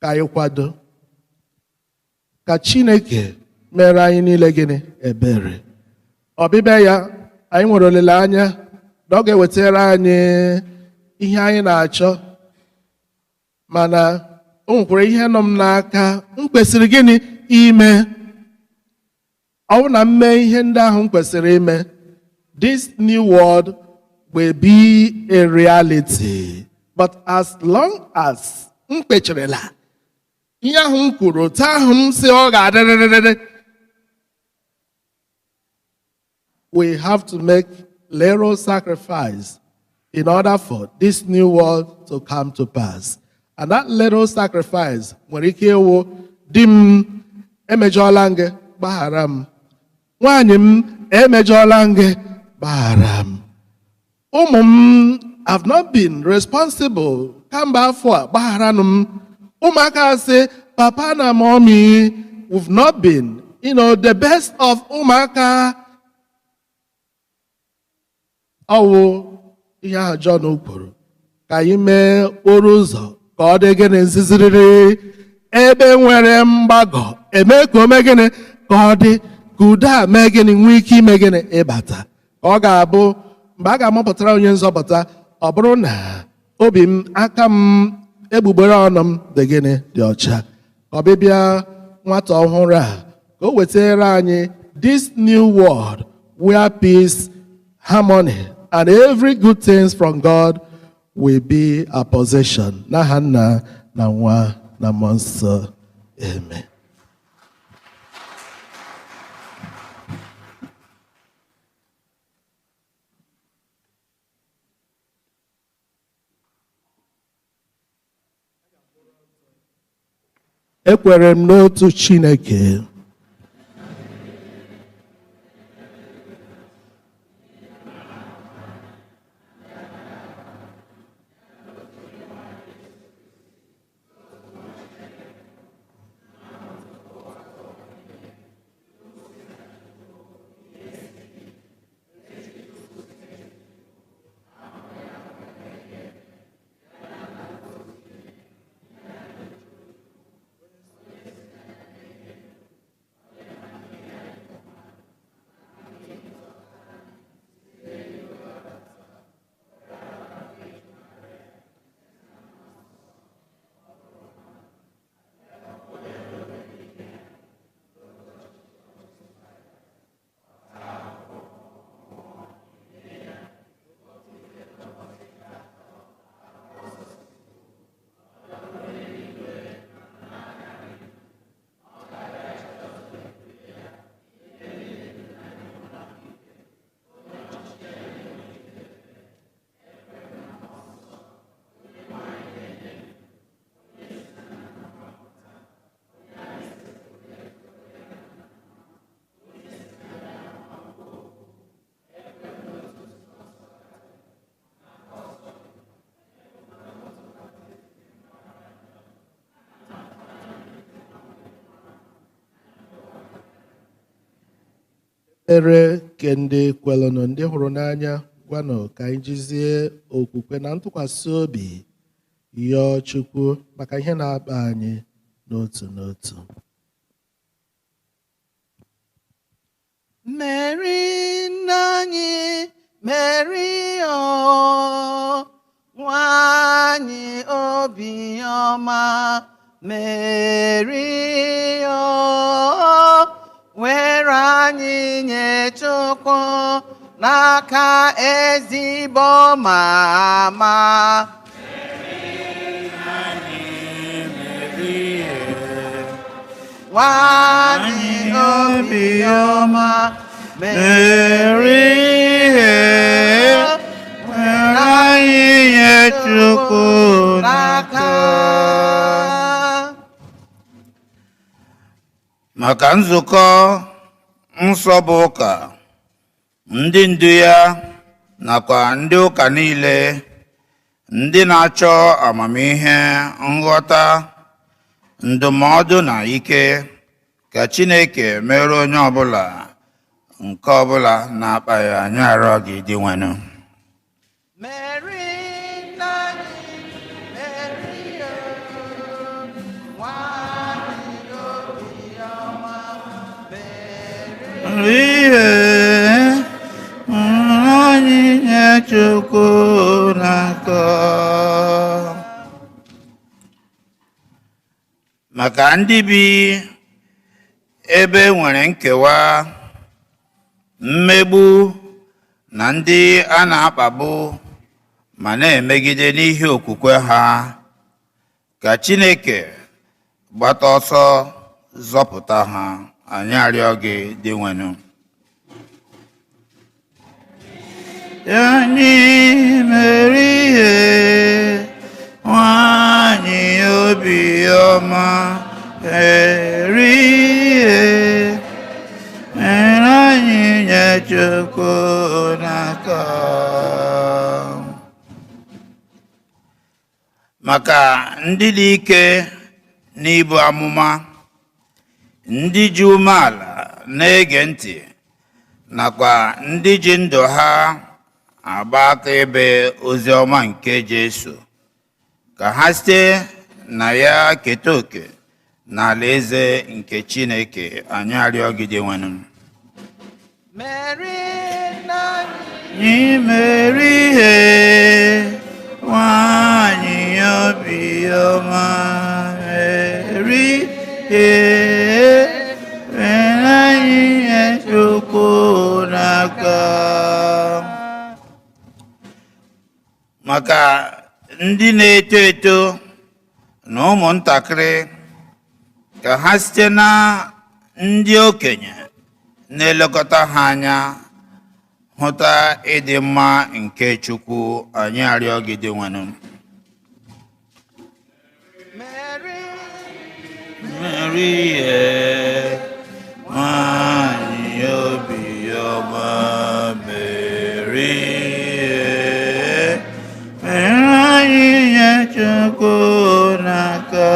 Ka anyị kwado ka Chineke mere anyị niile gịnị? Ebere. Ọbịbịa ya, anyị nwere olileanya na ọ ga-ewetara anyị ihe anyị na-achọ. Mana o nwekwara ihe nọ m n'aka m kwesịrị gịnị? Ime. Ọ bụrụ na m mee ihe ndị ahụ m kwesịrị ime, this new world will be a reality. But as long as mkpechirela, ihe ahụ m kwuru, otu ahụ m si ọ ga-adịrịrịrị, we have to make little sacrifice in order for this new world to come to pass. And that little sacrifice, nwere ike ịwụ di m emejọọla gị gbaghara m, nwaanyị m emejọọla gị gbaghara m, ụmụ m have not been responsible kamgbe afọ a gbaghara m, ụmụaka sị papa na mommy we've not been the best of ụmụaka. Ọwụ ihe ahụ John kwuru, ka anyị mee okporo ụzọ ka ọ dị gịnị nziziriri, ebe nwere mgbagọ eme ka o mee gịnị ka ọ dị ka udo a mee gịnị nwee ike ime gịnị ịbata, ka ọ ga-abụ mgbe a ga-amụpụtara onye nzọpụta, ọ bụrụ na obi m, aka m, egbugbere ọnụ m dị gịnị dị ọcha. Ọbịbịa nwata ọhụrụ a ka o wetara anyị this new world where peace, harmony, and every good things from God will be our possession. N'aha Nna na Nwa na Mmụọ Nsọ. Amen. Ekwere m n'otu Chineke. Ekpere nke ndị kwelụnụ, ndị hụrụ n'anya, gwanụ ka anyị jizie okwukwe na ntụkwasị obi yọọ Chukwu maka ihe na-akpa anyị n'otu n'otu. Mary nna anyị, Mary o, nwanyị obiọma, Mary o, were anyị nye Chukwu n'aka ezigbo mama. Nwanyị obiọma, Mary were anyị nye Chukwu n'aka. Maka nzukọ nsọ bụ ụka, ndị ndu ya nakwa ndị ụka niile, ndị na-achọ amamihe, nghọta, ndụmọdụ na ike, ka Chineke mere onye ọbụla nke ọbụla na-akpa ya anya arọ gị dị nwenụ. Ihe anyị nye Chukwu n'aka. Maka ndị bi ebe nwere nkewa, mmegbu na ndị a na-akpagbu, ma na-emegide n'ihi okwukwe ha. Ka Chineke gbata ọsọ zọpụta ha, anyị arịọ gị dị nwenu. Anyị mere ihe nwanyị obiọma, eri ihe mere anyị nye Chukwu n'aka. Maka ndị dị ike n'ibu amụma, ndị ji umeala na-ege ntị, nakwa ndị ji ndụ ha agba akaebe ozi ọma nke Jesu, ka ha site na ya keta oke n'ala eze nke Chineke, anyị arịọ gị dị nwenu. Anyị mere ihe nwanyị obiọma, eri ihe mere anyị nye Chukwu n'aka. Maka ndị na-eto eto na ụmụntakịrị, ka ha site na ndị okenye na-elekọta ha anya hụta ịdị mma nke Chukwu, anyị arịọ gị dị nwenu. Meri ihe nwanyị obiọma, meri ihe mere anyị nye Chukwu n'aka.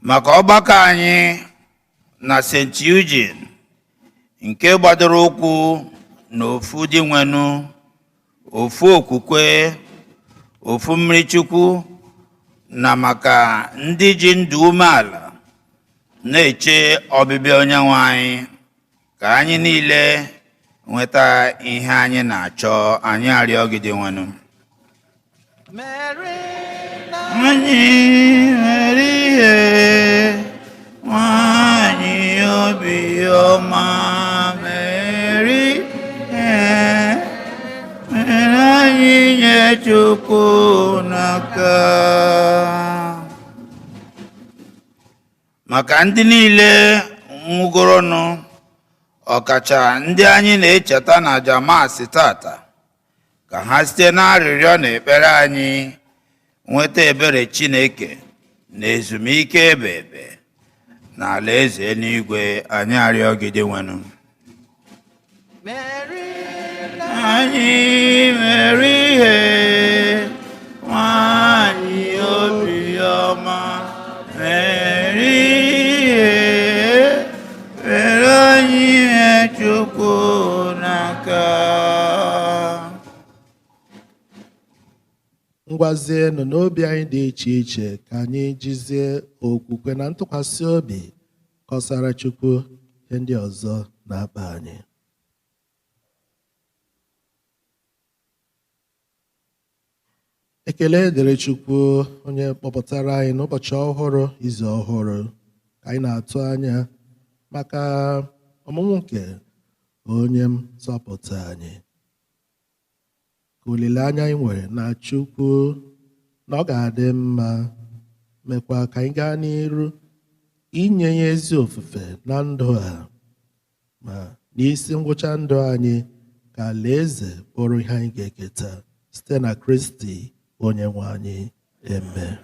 Maka ọgbakọ anyị na St. Eugene nke gbadoro ụkwụ n'ofu dị nwenu, ofu okwukwe, ofu mmiri Chukwu, na maka ndị ji ndụ umeala na-eche ọbịbịa Onyenwe anyị, ka anyị niile nweta ihe anyị na-achọ, anyị arịọ gị dị nwenu. Anyị mere ihe nwanyị obiọma, meri ihe mere anyị nye Chukwu n'aka. Maka ndị niile nwụgoronụ, ọkacha ndị anyị na-echeta na Jamasị tata, ka ha site n'arịrịọ na ekpere anyị nweta ebere Chineke na ezumike ebe ebe n'ala eze eluigwe, anyị arịọ gị dị nwenu. Anyị mere ihe nwanyị obiọma, mere ihe mere anyị nye Chukwu n'aka. Ngwazienụ n'obi anyị dị iche iche ka anyị jizie okwukwe na ntụkwasị obi kọsara Chukwu ihe ndị ọzọ na-akpa anyị. Ekele dịrị Chukwu onye kpọpụtara anyị n'ụbọchị ọhụrụ, izu ọhụrụ, ka anyị na-atụ anya maka ọmụmụ nke onye nzọpụta anyị. Ka olileanya anyị nwere na Chukwu na ọ ga-adị mma, mekwa ka anyị gaa n'iru inye ya ezi ofufe na ndụ a, ma n'isi ngwụcha ndụ anyị ka alaeze bụrụ ihe anyị ga-eketa site na Kristi onye nwe anyị. Amen.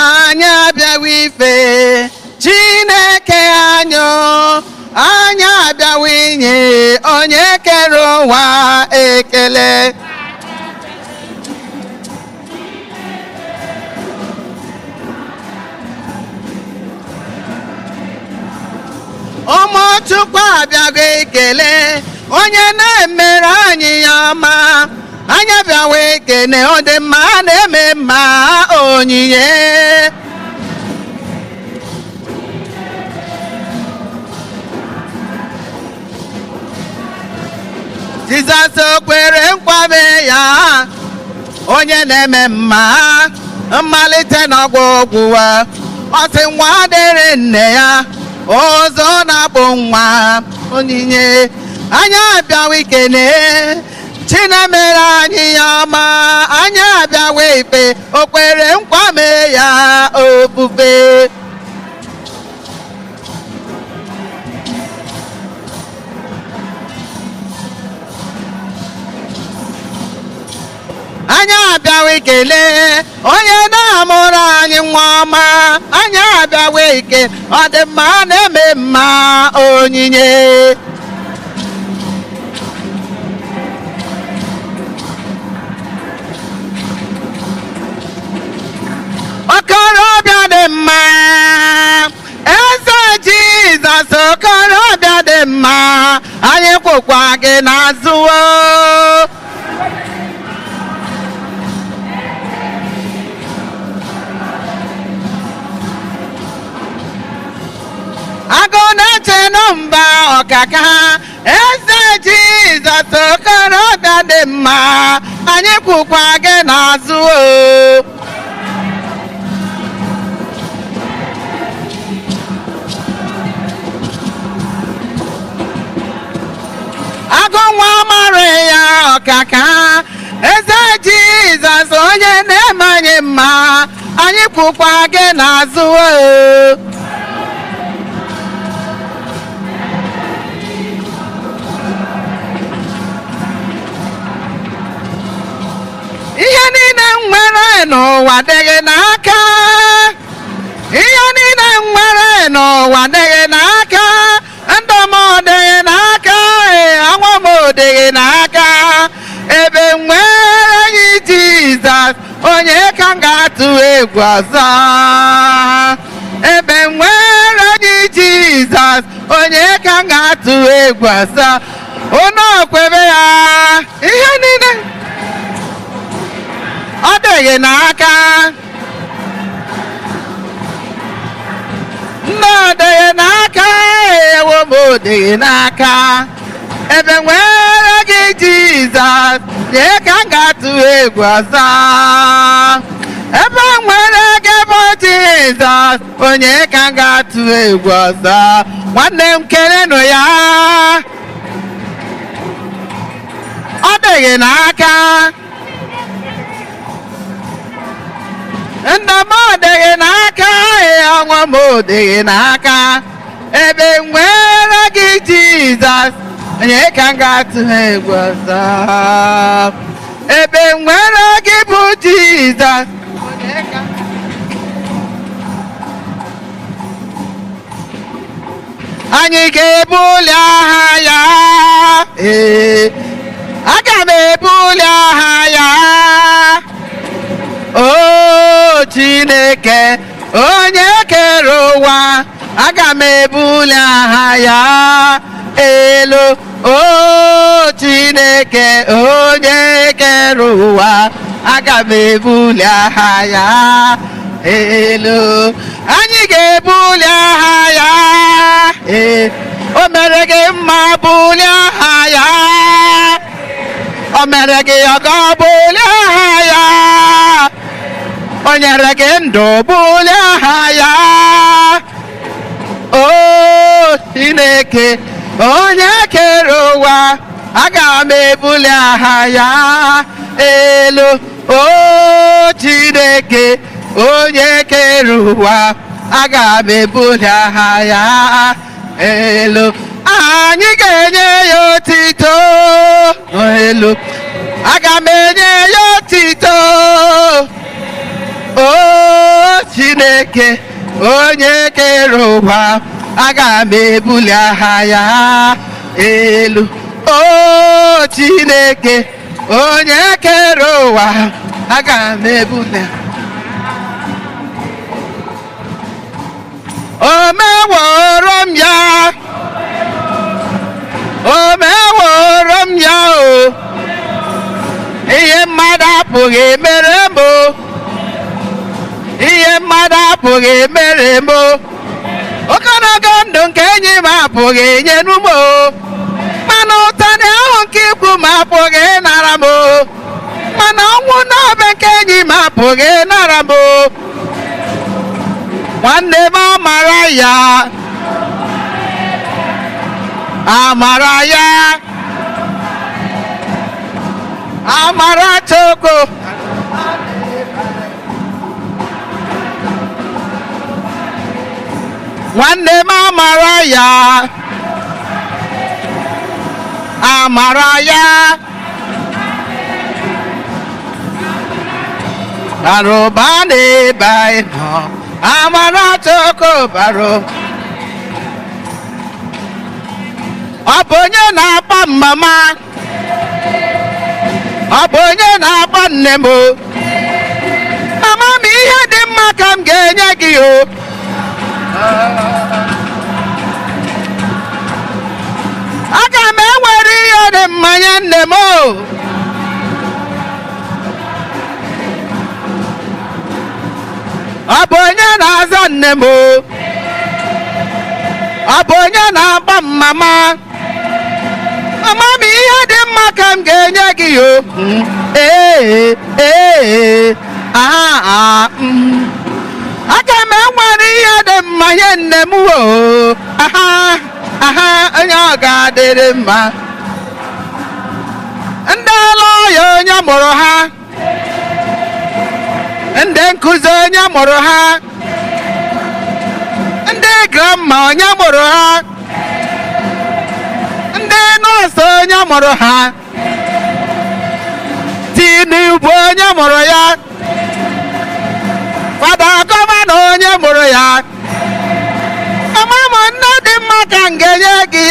anyị abịawa ife Chineke anyị anyị abịawa inye onye kere ụwa ekele ụmụ Chukwu abịago ekele onye na-emere anyị ya ọma anyị abịawa ekele ọ dị mma na-eme mma onyinye Jizọs kwere nkwabe ya onye na-eme mma mmalite n'ọgwụgwụ ọ sị nwa dịrị nne ya ọzọ na-akpụ nwa onyinye anyị abịawa ikene Chinemere anyị ya ọma anyị abịawa ife o kwere nkwame ya ofufe anyị abịawa ikele onye na-amụrụ anyị nwa ọma anyị abịawa ike ọ dị mma na-eme mma onyinye okorobịa dị mma eze Jizọs okorobịa dị mma anyị kwụkwa gị n'azụ agụ na-eche mba ọkaka eze Jizọs okorobịa dị mma anyị kwụkwa gị n'azụ agụ nwa mara ya ọkaka eze Jizọs onye na-eme anyị mma anyị kwụkwa gị n'azụ ihe niile nwere n'ụwa dịghị n'aka n'ụwa dịghị n'aka, ndụ m dịghị n'aka, ọnwụ m dịghị n'aka. Ebe nwere gị Jizọs, onye ka m ga-atụ egwu ọzọ? Ebe nwere gị Jizọs, onye ka m ga-atụ egwu ọzọ? Unu kwebe ya ihe niile ọ dịghị n'aka, ndụ dịghị n'aka, ewo m dịghị n'aka. Ebe nwere gị Jizọs, onye ka m ga-atụ egwu ọzọ? Ebe nwere gị bụ Jizọs, onye ka m ga-atụ egwu ọzọ? Nwanne m kelenụ ya, ọ dịghị n'aka, ndụ m dịghị n'aka, ọnwụ m dịghị n'aka. Ebe nwere gị Jizọs, onye ka m ga-atụ egwu ọzọ? Ebe nwere gị bụ Jizọs, onye ka anyị ga-ebuli aha ya, aga m ebuli aha ya. O Chineke onye kere ụwa, aga m ebuli aha ya elu. O Chineke onye kere ụwa, aga m ebuli aha ya elu. Anyị ga-ebuli aha ya, o mere gị mma, bulie aha ya. O mere gị ọgọ, bulie aha ya. O nyere gị ndụ, bulie aha ya. O Chineke onye kere ụwa, aga m ebuli aha ya elu. O Chineke onye kere ụwa, aga m ebuli aha ya elu. Anyị ga-enye ya otito elu, aga m enye ya otito. O Chineke onye kere ụwa, aga m ebuli aha ya elu. O Chineke onye kere ụwa, aga m ebuli. O meworo m ya, o meworo m ya, o ihe mmadụ apụghị emere m, ihe mmadụ apụghị emere m. Ogologo ndụ nke enyi m apụghị enyenu m, mana ụtani ahụ nke ikwu m apụghị nara m, mana ọnwụ n'obe nke enyi m apụghị nara m. Nwanne m amara ya, amara ya, amara Chukwu. Nwanne m amara ya, amara ya, bara ụba n'ebe anyị nọ. Amara Chukwu bara ụba. Ọ bụ onye na-akpọ mama, ọ bụ onye na-akpọ nne m. Mama m, ihe dị mma ka m ga-enye gị o. Aga m ewere ihe dị mma nye nne m o. Ọ bụ onye na-aza nne m o. Ọ bụ onye na-agba mama. Mama m, ihe dị mma ka m ga-enye gị o. Aga m enwere ihe dị mma nye nne m o. Onye ọ ga-adịrị mma. Ndị ụlọ ya onye mụrụ ha, ndị nkụzi onye mụrụ ha, ndị grandma onye mụrụ ha, ndị nọọsụ onye mụrụ ha, Tinubu onye mụrụ ya, fada gọvanọ onye mụrụ ya, ụmụnne dị mma ka m ga-enye gị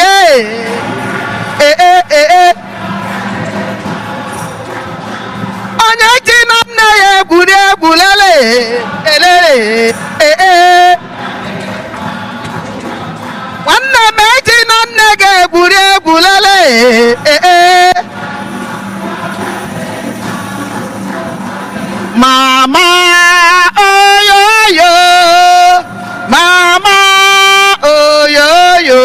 onye ji na nne ya egwuri egwu lele nwanne m eji na nne gị egwuri egwu lele mama oyoyo mama oyoyo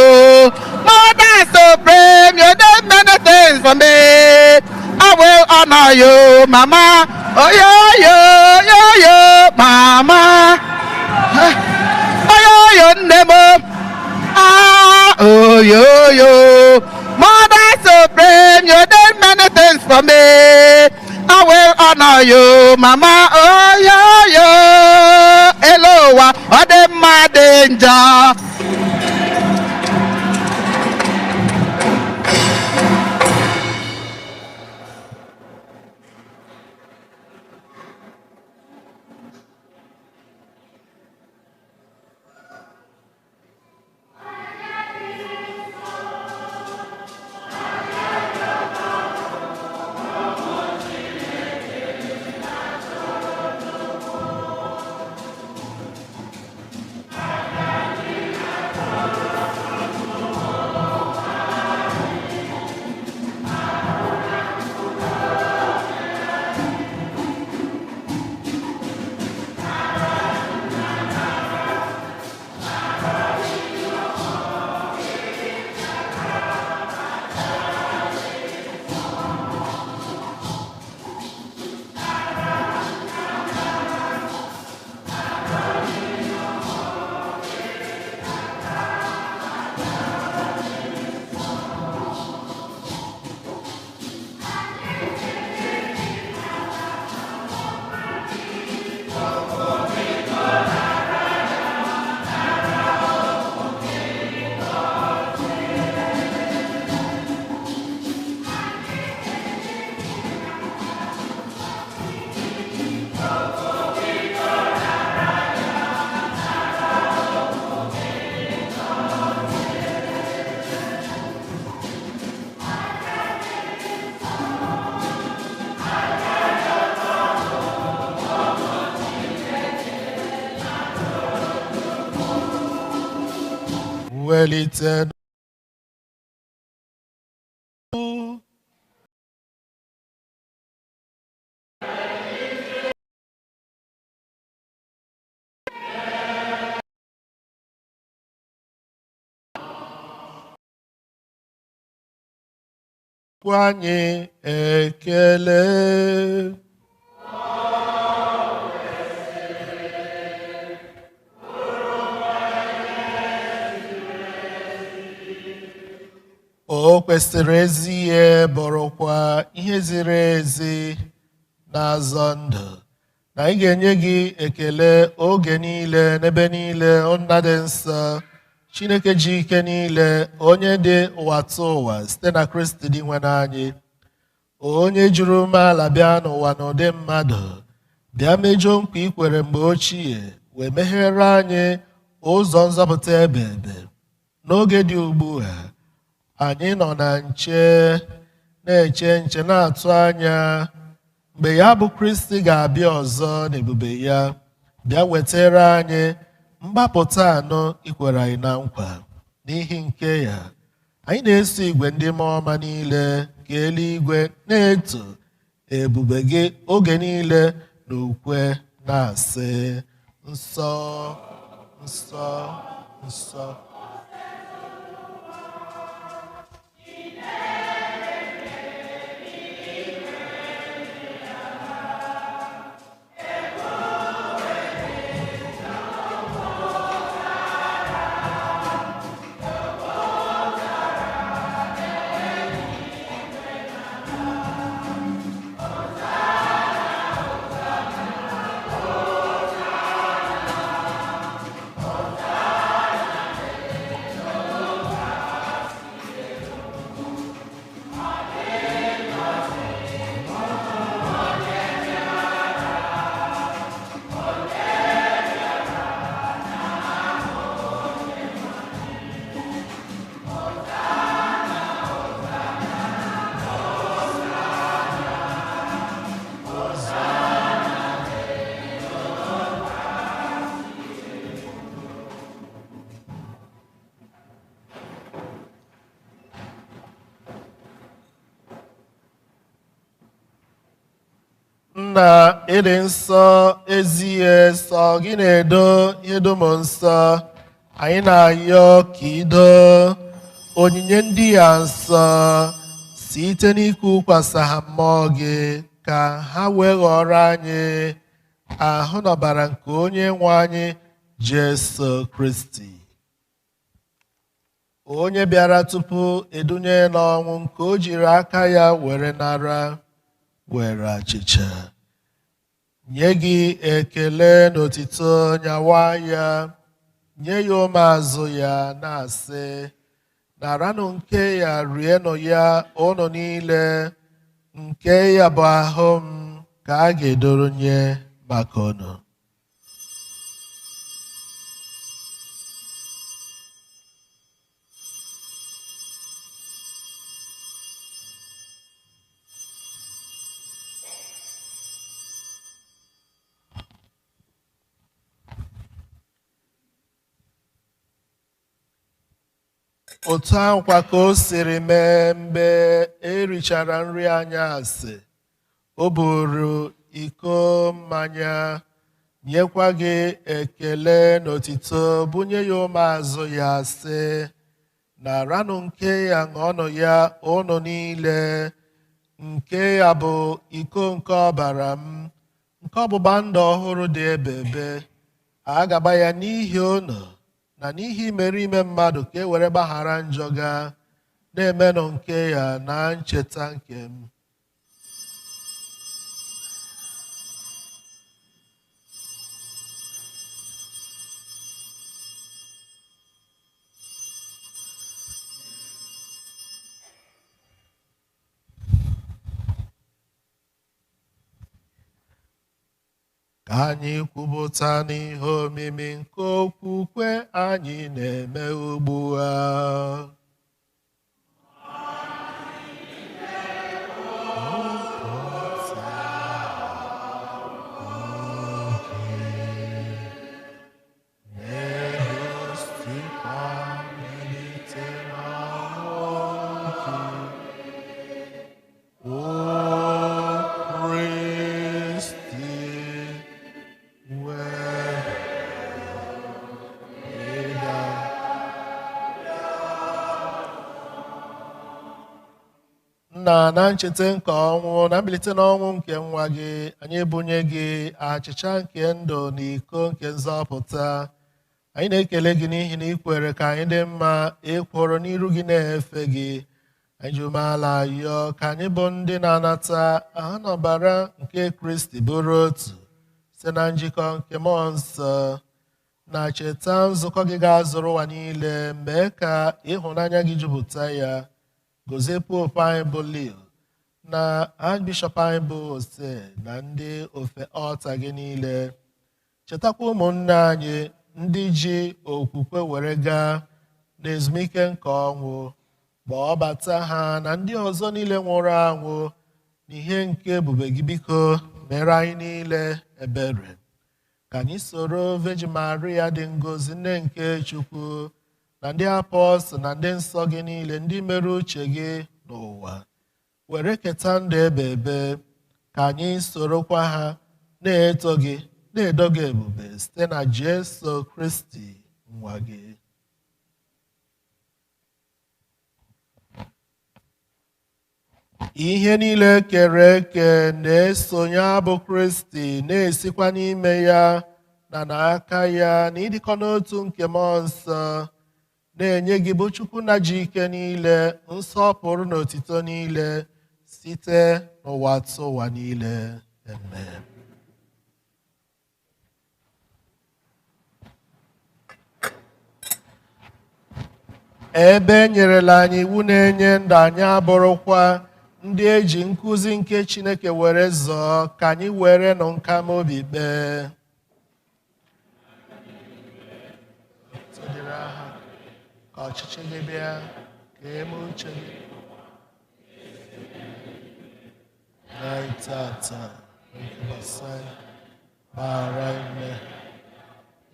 mother supreme you did many things for me I will honor you mama oyoyo yoyo mama oyoyo nemo oyoyo mother supreme you did many things for me I will honor you, Mama. Oh, yo. Hello, what the mad danger? welite anyị ekele o kwesịrị ezi ihe bụrụkwa ihe ziri ezi na-azọ ndụ na anyị ga-enye gị ekele oge niile n'ebe niile nna dị nsọ Chineke ji ike niile onye dị ụwa tụ ụwa site na Kristi dị nwe n'anyị onye juru umeala bịa n'ụwa n'ụdị mmadụ bịa mejọ nkwa ikwere mgbe ochie wee meghere anyị ụzọ nzọpụta ebe n'oge dị ugbu a anyị nọ na nche na-eche nche na-atụ anya mgbe ya bụ Kristi ga-abịa ọzọ n'ebube ya bịa wetara anyị mgbapụta anọ ikwere anyị na nkwa n'ihi nke ya anyị na-eso igwe ndị mmụọ ọma niile ka eluigwe na-eto ebube gị oge niile na ukwe na-asị nsọ nsọ nsọ nna ịdị nsọ ezie sọ gị na-edo ihe dum nsọ anyị na-ayọ ka ido onyinye ndị ya nsọ site n'ikukwasa ha mmụọ gị ka ha wee ghọrọ anyị ahụ na ọbara nke onye nwe anyị Jesu Kristi, onye bịara tupu edunye n'ọnwụ nke o jiri aka ya were nara were achịcha nye gị ekele n'otito nyawa ya nye ya ụmụazụ ya na-asị naranụ nke ya rienụ ya ụnụ niile nke ya bụ ahụ m ka a ga-edoro nye maka unu. Otu ahụkwa ka o siri mee mgbe erichara nri anyasị, o buru iko mmanya nyekwa gị ekele n'otito bunye ya ụmụazụ ya sị naranụ nke ya ṅụọnụ ya ụnụ niile nke ya bụ iko nke ọbara m nke ọgbụgba ndụ ọhụrụ dị ebebe a ga-agba ya n'ihi unu na n'ihi imerime mmadụ ka e were gbaghara njọ ga na-emenụ nke ya na ncheta nke m. Ka anyị kwupụta n'ihe omimi nke okwukwe anyị na-eme ugbu a. Na ncheta nke ọnwụ na mbilite n'ọnwụ nke nwa gị anyị ebunye gị achịcha nke ndụ na iko nke nzọpụta. Anyị na-ekele gị n'ihi na ị kwere ka anyị dị mma ịkwụrụ n'iru gị na-efe gị. Anyị ji umeala yọọ ka anyị bụ ndị na-anata ahụ na ọbara nke Kristi bụrụ otu site na njikọ nke mmụọ nsọ, na cheta nzukọ gị ga-azụrụ ụwa niile, mee ka ịhụnanya gị jupụta ya. Gozie Pope anyị bụ Leo na Archbishop anyị bụ Ose na ndị ofe ọta gị niile. Chetakwa ụmụnne anyị ndị ji okwukwe were gaa n'ezumike nke ọnwụ, gbaa bata ha na ndị ọzọ niile nwụrụ anwụ n'ihe nke ebube gị. Biko mere anyị niile ebere ka anyị soro Virgin Maria dị ngọzi nne nke Chukwu na ndị apọstụl na ndị nsọ gị niile ndị mere uche gị n'ụwa were keta ndụ ebe ebe, ka anyị sorokwa ha na-eto gị na-edo gị ebube site na Jesu Kristi nwa gị. Ihe niile kere eke na-esonye abụ Kristi, na-esikwa n'ime ya na n'aka ya na ịdịkọ n'otu nke mmụọ nsọ, na-enye gị bụ Chukwu na ji ike niile nsọpụrụ na otito niile site n'ụwa tụ ụwa niile. Amen. Ebe e nyerela anyị iwu na-enye ndụ, anyị abụrụkwa ndị eji nkụzi nke Chineke were zọọ, ka anyị were nụ nkam obi kpee. Ka ọchịchị gị bịa, ka eme uche gị na tata nke gbasara gbara ime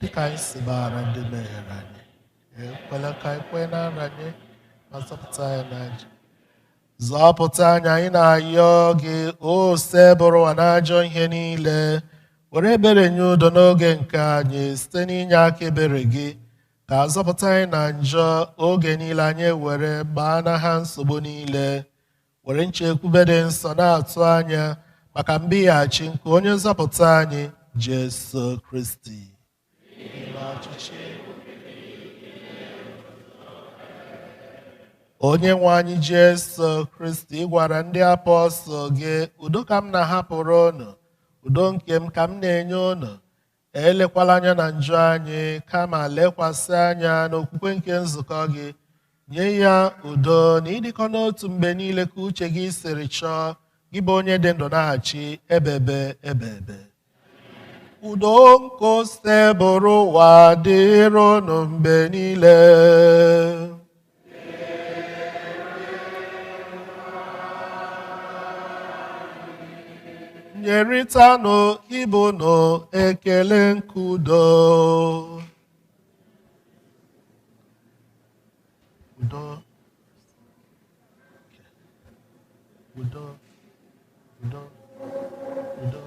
dịka anyị si gbara ndị mehiere anyị. Ekwela ka anyị kwee na nranye ma zọpụta anyị na njọ. zọpụta anyị anyị na-ayọ gị ose bụrụ ụwa n'ajọ ihe niile were ebere nye udo n'oge nke anyị site n'inye aka ebere gị ka azọpụta anyị na njọ oge niile anyị were gbaa n'agha nsogbu niile were nchekwube dị nsọ na-atụ anya maka mbighachi nke onye nzọpụta anyị Jesu Kristi. Onye nwe anyị Jesu Kristi gwara ndị apọstọl gị udo ka m na-ahapụrụ unu udo nke m ka m na-enye unu elekwala anya na njọ anyị kama lekwasị anya n'okwukwe nke nzukọ gị nye ya udo na ịdịkọ n'otu mgbe niile ka uche gị siri chọọ gị bụ onye dị ndụ na-achị ebebe ebebe. Udo nke ose bụrụ ụwa dịrị unu mgbe niile. Nyeritanụ ibe unu ekele nke udo. Udo. Udo. Udo. Udo.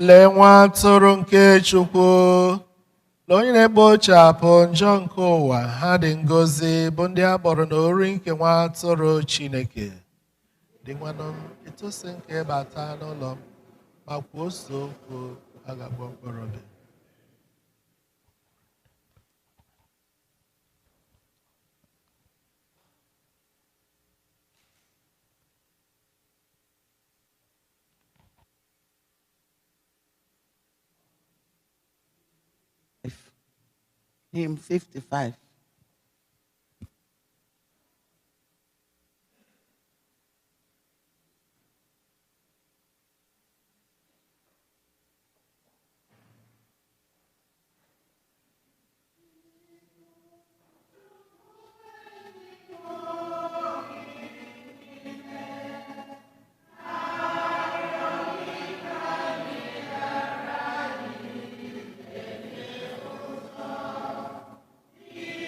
Lee nwa atụrụ nke Chukwu na onye na-ekpochapụ njọ nke ụwa ha dị ngọzi bụ ndị a kpọrọ n'ori nke nwa atụrụ Chineke. Dị nwanụ m etosi nke bata n'ụlọ m ma kwuo so okwu a ga-agba mkpọrọbịa. Hymn 55. Yeah.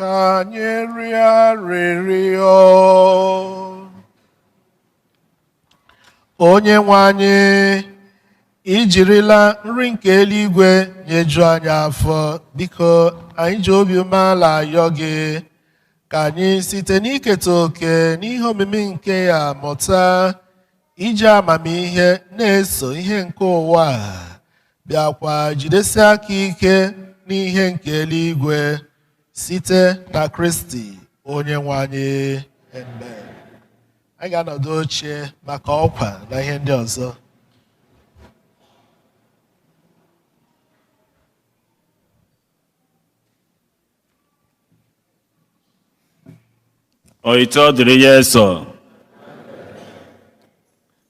ka anyị rịọ arịrịọ. Onye nwe anyị, i jirila nri nke eluigwe nyeju anyị afọ. Biko anyị ji obi umeala ayọ gị ka anyị site n'iketa oke n'ihe omimi nke ya mụta iji amamihe na-eso ihe nke ụwa a, bịakwa jidesi aka ike n'ihe nke eluigwe site na Kristi onye nwe anyị. Amen. Anyị ga-anọdụ oche maka ọkwa na ihe ndị ọzọ. Oito dịrị ya eso.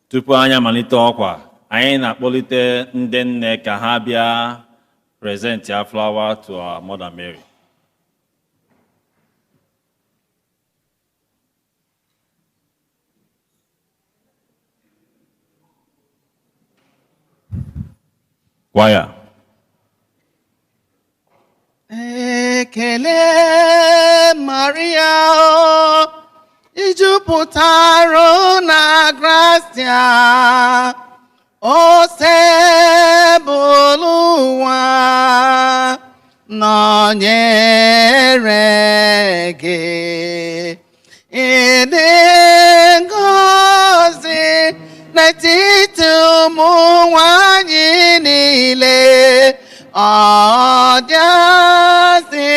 Tupu anyị amalite ọkwa, anyị na-akpọlite ndị nne ka ha bịa present ya flower to our Mother Mary. Choir. Ekele Maria, ijupụtara na gracia, osebụlụ ụwa nọnyere gị. Ịdị ngọzi n'etiti ụmụ nwanyị niile, ọ dịazị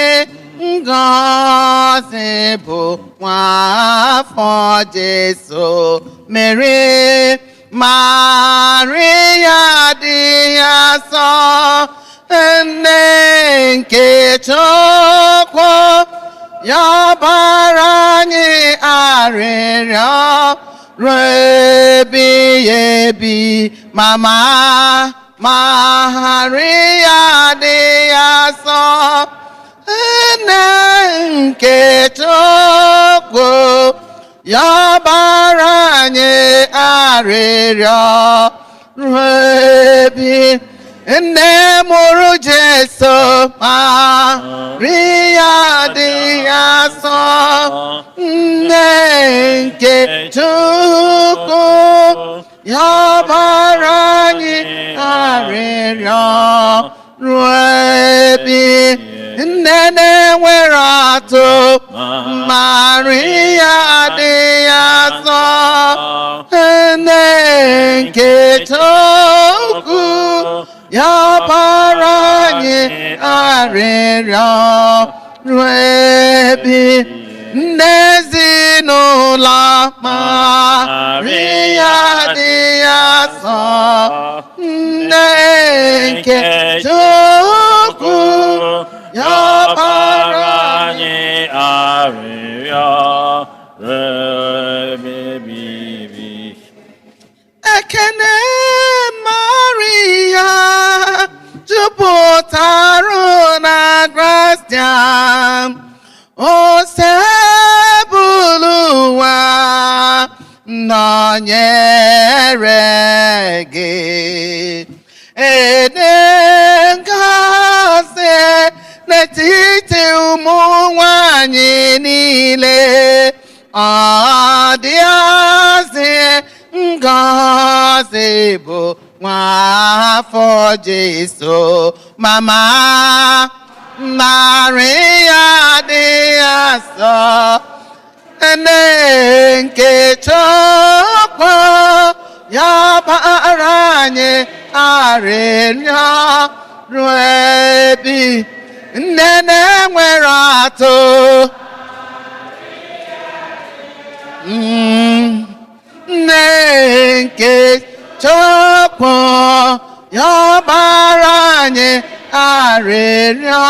ngọzi bụ nwafọ Jesu. Mary, Maria dị asọ, nne nke Chukwu, ya bara anyị arịrịọ ruo ebighị ebi. Mama Maria dị asọ, nne nke Chukwu, ya bara anyị arịrịọ ruo ebighị. Nne mụrụ Jesu, Maria dị asọ, nne nke Chukwu, ya bara anyị arịrịọ ruo ebighị. Nne na-enwere atụ, Maria dị asọ, nne nke Chukwu, ya bara anyị arịrịọ ruo ebighị. Nne ezinụlọ, Maria dị asọ, nne nke Chukwu, ya bara anyị arịrịọ ruo ebighị. Ekene Maria, jupụtara na gracia, osebụlụ ụwa nọnyere gị. Ịdị ngọzi n'etiti ụmụ nwanyị niile, ọ dịazị ngọzi bụ nwafọ Jesu. Mama Maria dị asọ, nne nke Chukwu, ya bara anyị arịrịọ ruo ebighị. Nne na-enwere atụ, nne nke Chukwu, ya bara anyị arịrịọ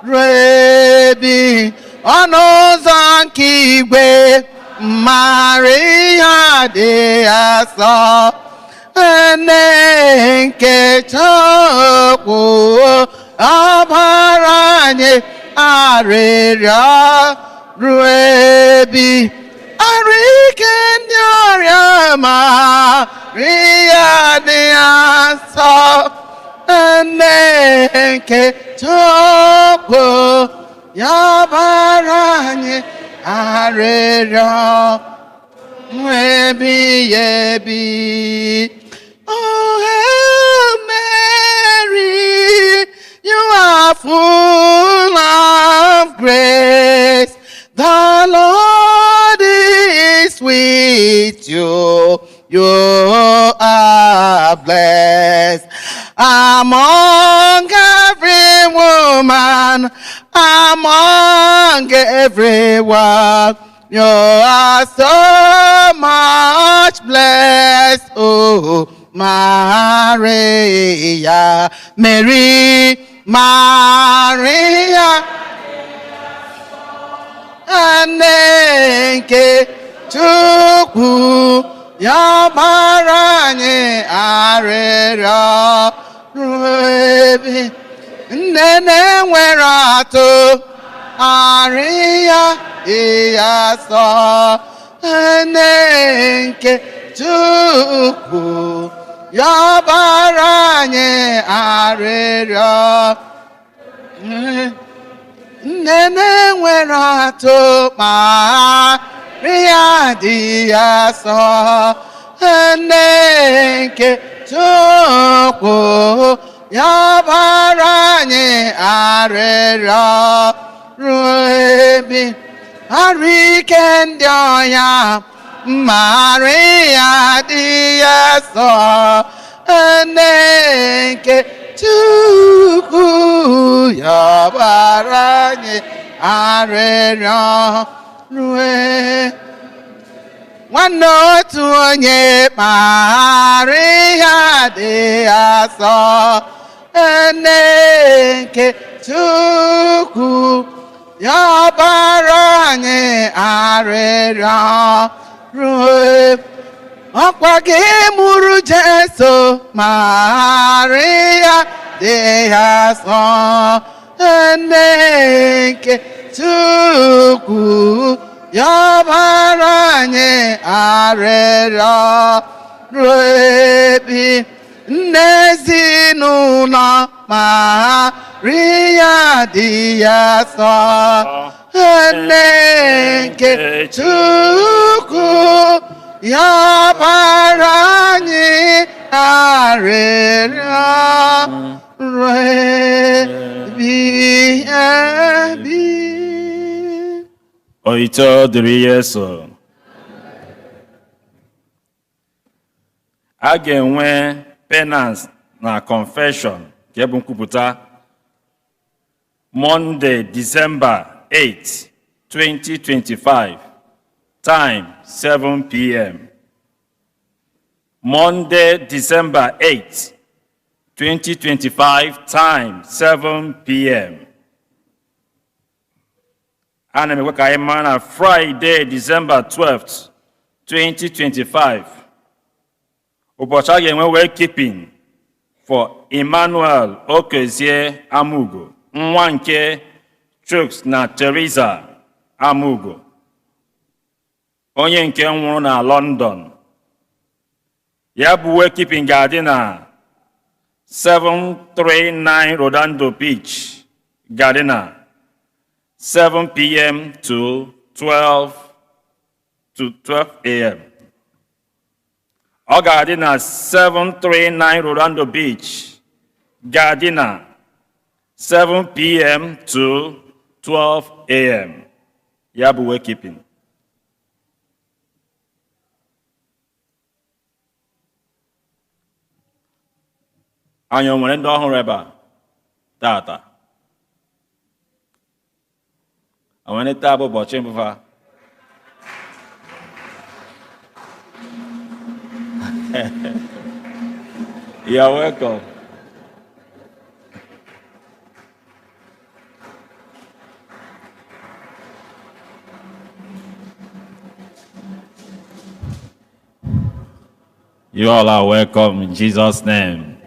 ruo ebighị. Ọnụ ụzọ nke igwe, Maria dị asọ, nne nke Chukwu, ọ bara anyị arịrịọ ruo ebighị. Arụ ike ndị ọrịa, Maria dị asọ, nne nke Chukwu, ya bara anyị arịrịọ ebighị ebi. Oh, Hail Mary, you are full of grace. The Lord is with you. You are blessed among every woman, among everyone. You are so much blessed, oh Maria, Mary, Maria, Aneke Chukwu, ya bara anyị arịrịọ ruebi. Nne na-enwere atụ arịa ya sọ, nne nke Chukwu, ya bara anyị arịrịọ. Nne na-enwere atụ Maria dị ya sọ, nne nke Chukwu, ya bara anyị arịrịọ ruebi. Arụ ike ndị ọya Maria dị ya sọ, nne nke Chukwu, ya bara anyị arịrịọ rue. Nwanne otu onye Maria dị ya sọ, nne nke Chukwu, ya bara anyị arịrịọ rue. Ọkwa gị mụrụ Jesu Maria dị ya sọ, nne nke Chukwu, ya bara anyị arịrịọ ruebi. Nne ezinụlọ Maria dị ya sọ, nne nke Chukwu, ya bara anyị arịrịọ ruebi ebi. Oito dịrị Yesu. A ga-enwe penance na confession nke bụ nkwupụta Monday, December 8, 2025, time 7 p.m. Monday, December 8, 2025, time 7 p.m. Ana m ekwe ka anyị mara na Friday, December 12th, 2025, ụbọchị a ga-enwe wakekeeping for Emmanuel Okezie Amugo, nwa nke Chuks na Teresa Amugo, onye nke nwụrụ na London. Ya bụ wakekeeping ga-adị na 739 Rodando Beach, Gardena, 7 p.m. to 12 a.m. Ọ ga-adị na 739 Rolando Beach, Gardena, 7 p.m. to 12 a.m. Ya bụ wakekeeping. Anyị o nwere ndị ọhụrụ ebe a tata? O nwere taa bụ ụbọchị mbụ fa? You're welcome. You all are welcome in Jesus' name.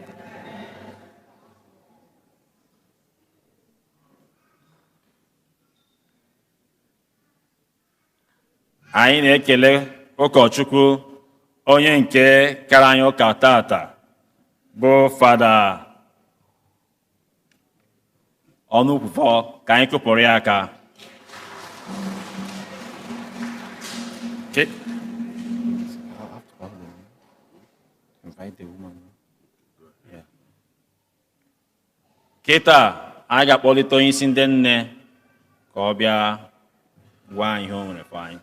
Anyị na-ekele ụkọchukwu onye nke kara anyị ụka tata bụ Fada ọnụ kwufọ ka anyị kụpụrụ ya aka. Okay. Invite the woman. Yeah. Kịta anyị ga-akpọlite onye isi ndị nne ka ọ bịa gwa anyị ihe o nwere for anyị.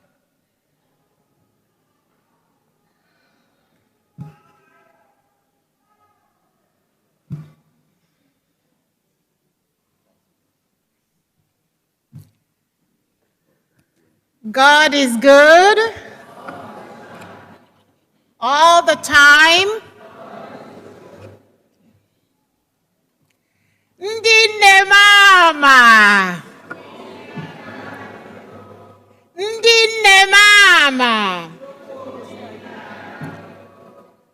God is good all the time. Ndị nne mama. Ndị nne mama.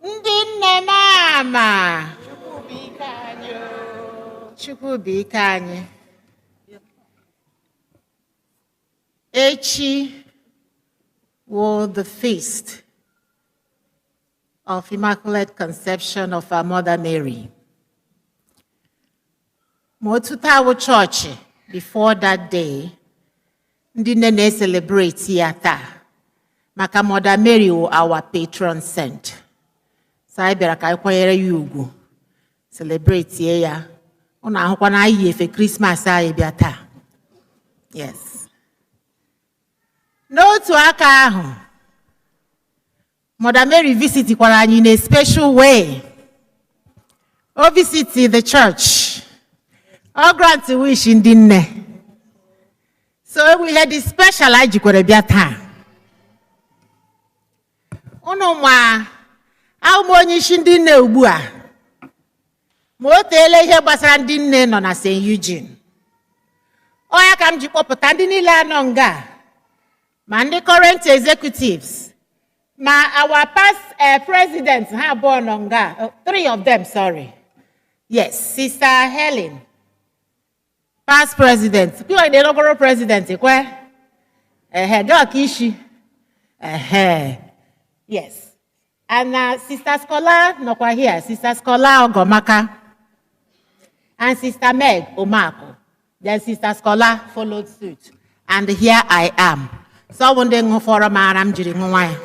Ndị nne mama. Chukwu bụ ike anyị. Echi was the feast of Immaculate Conception of our Mother Mary. Motuta church before that day, ndị nne celebrate ya taa, maka Mother Mary was our patron saint. So I bịara ka anyị kwanyere ya ugwu, celebrate ya. Ụnụ ahụkwa na anyị efe Christmas anyị bịa taa. Yes. N'otu aka ahụ, Mother Mary visitikwara anyị in a special way. O visit the church. O grant wish ndị nne. So we had this special anyị jikwara bịa taa. Unu ma ahụ m onye isi ndị nne ugbu a. Ma o teele ihe gbasara ndị nne nọ na St. Eugene. Ọ ya ka m ji kpọpụta ndị niile anọ nga. Ma ndị current executives, ma our past presidents ha abụọ nọ nga, 3 of them, sorry. Yes, Sister Helen, past president. Kiwa the inaugural president, kwe? Gawa Kishi. Yes. And Sister Scholar nọkwa here, Sister Scholar Ogomaka. And Sister Meg Omako. Then Sister Scholar followed suit. And here I am. So one day go for a maram jiri ngwaya.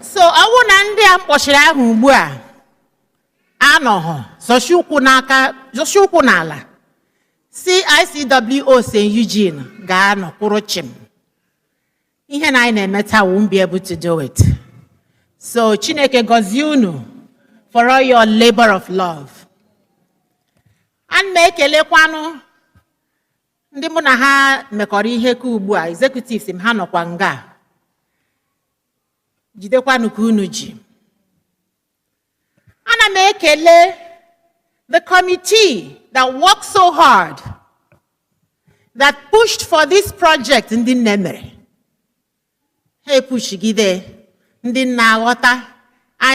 So awu na ndị a mkpọchiri ahụ ugbu a anọghọ zoshi ụkwụ n'ala si ICWO St. Eugene ga-anọ kwụrụ chim. Ihe na anyị na-emeta won't be able to do it. So Chineke gọzie unu for all your labor of love. And make elekwanu ndị mụ na ha mekọrọ ihe ka ugbu a executives m ha nọkwa nga jidekwanụ ka unu ji. Ana m ekele the committee that worked so hard, that pushed for this project ndị nne mere. Ha epushigide ndị nna aghọta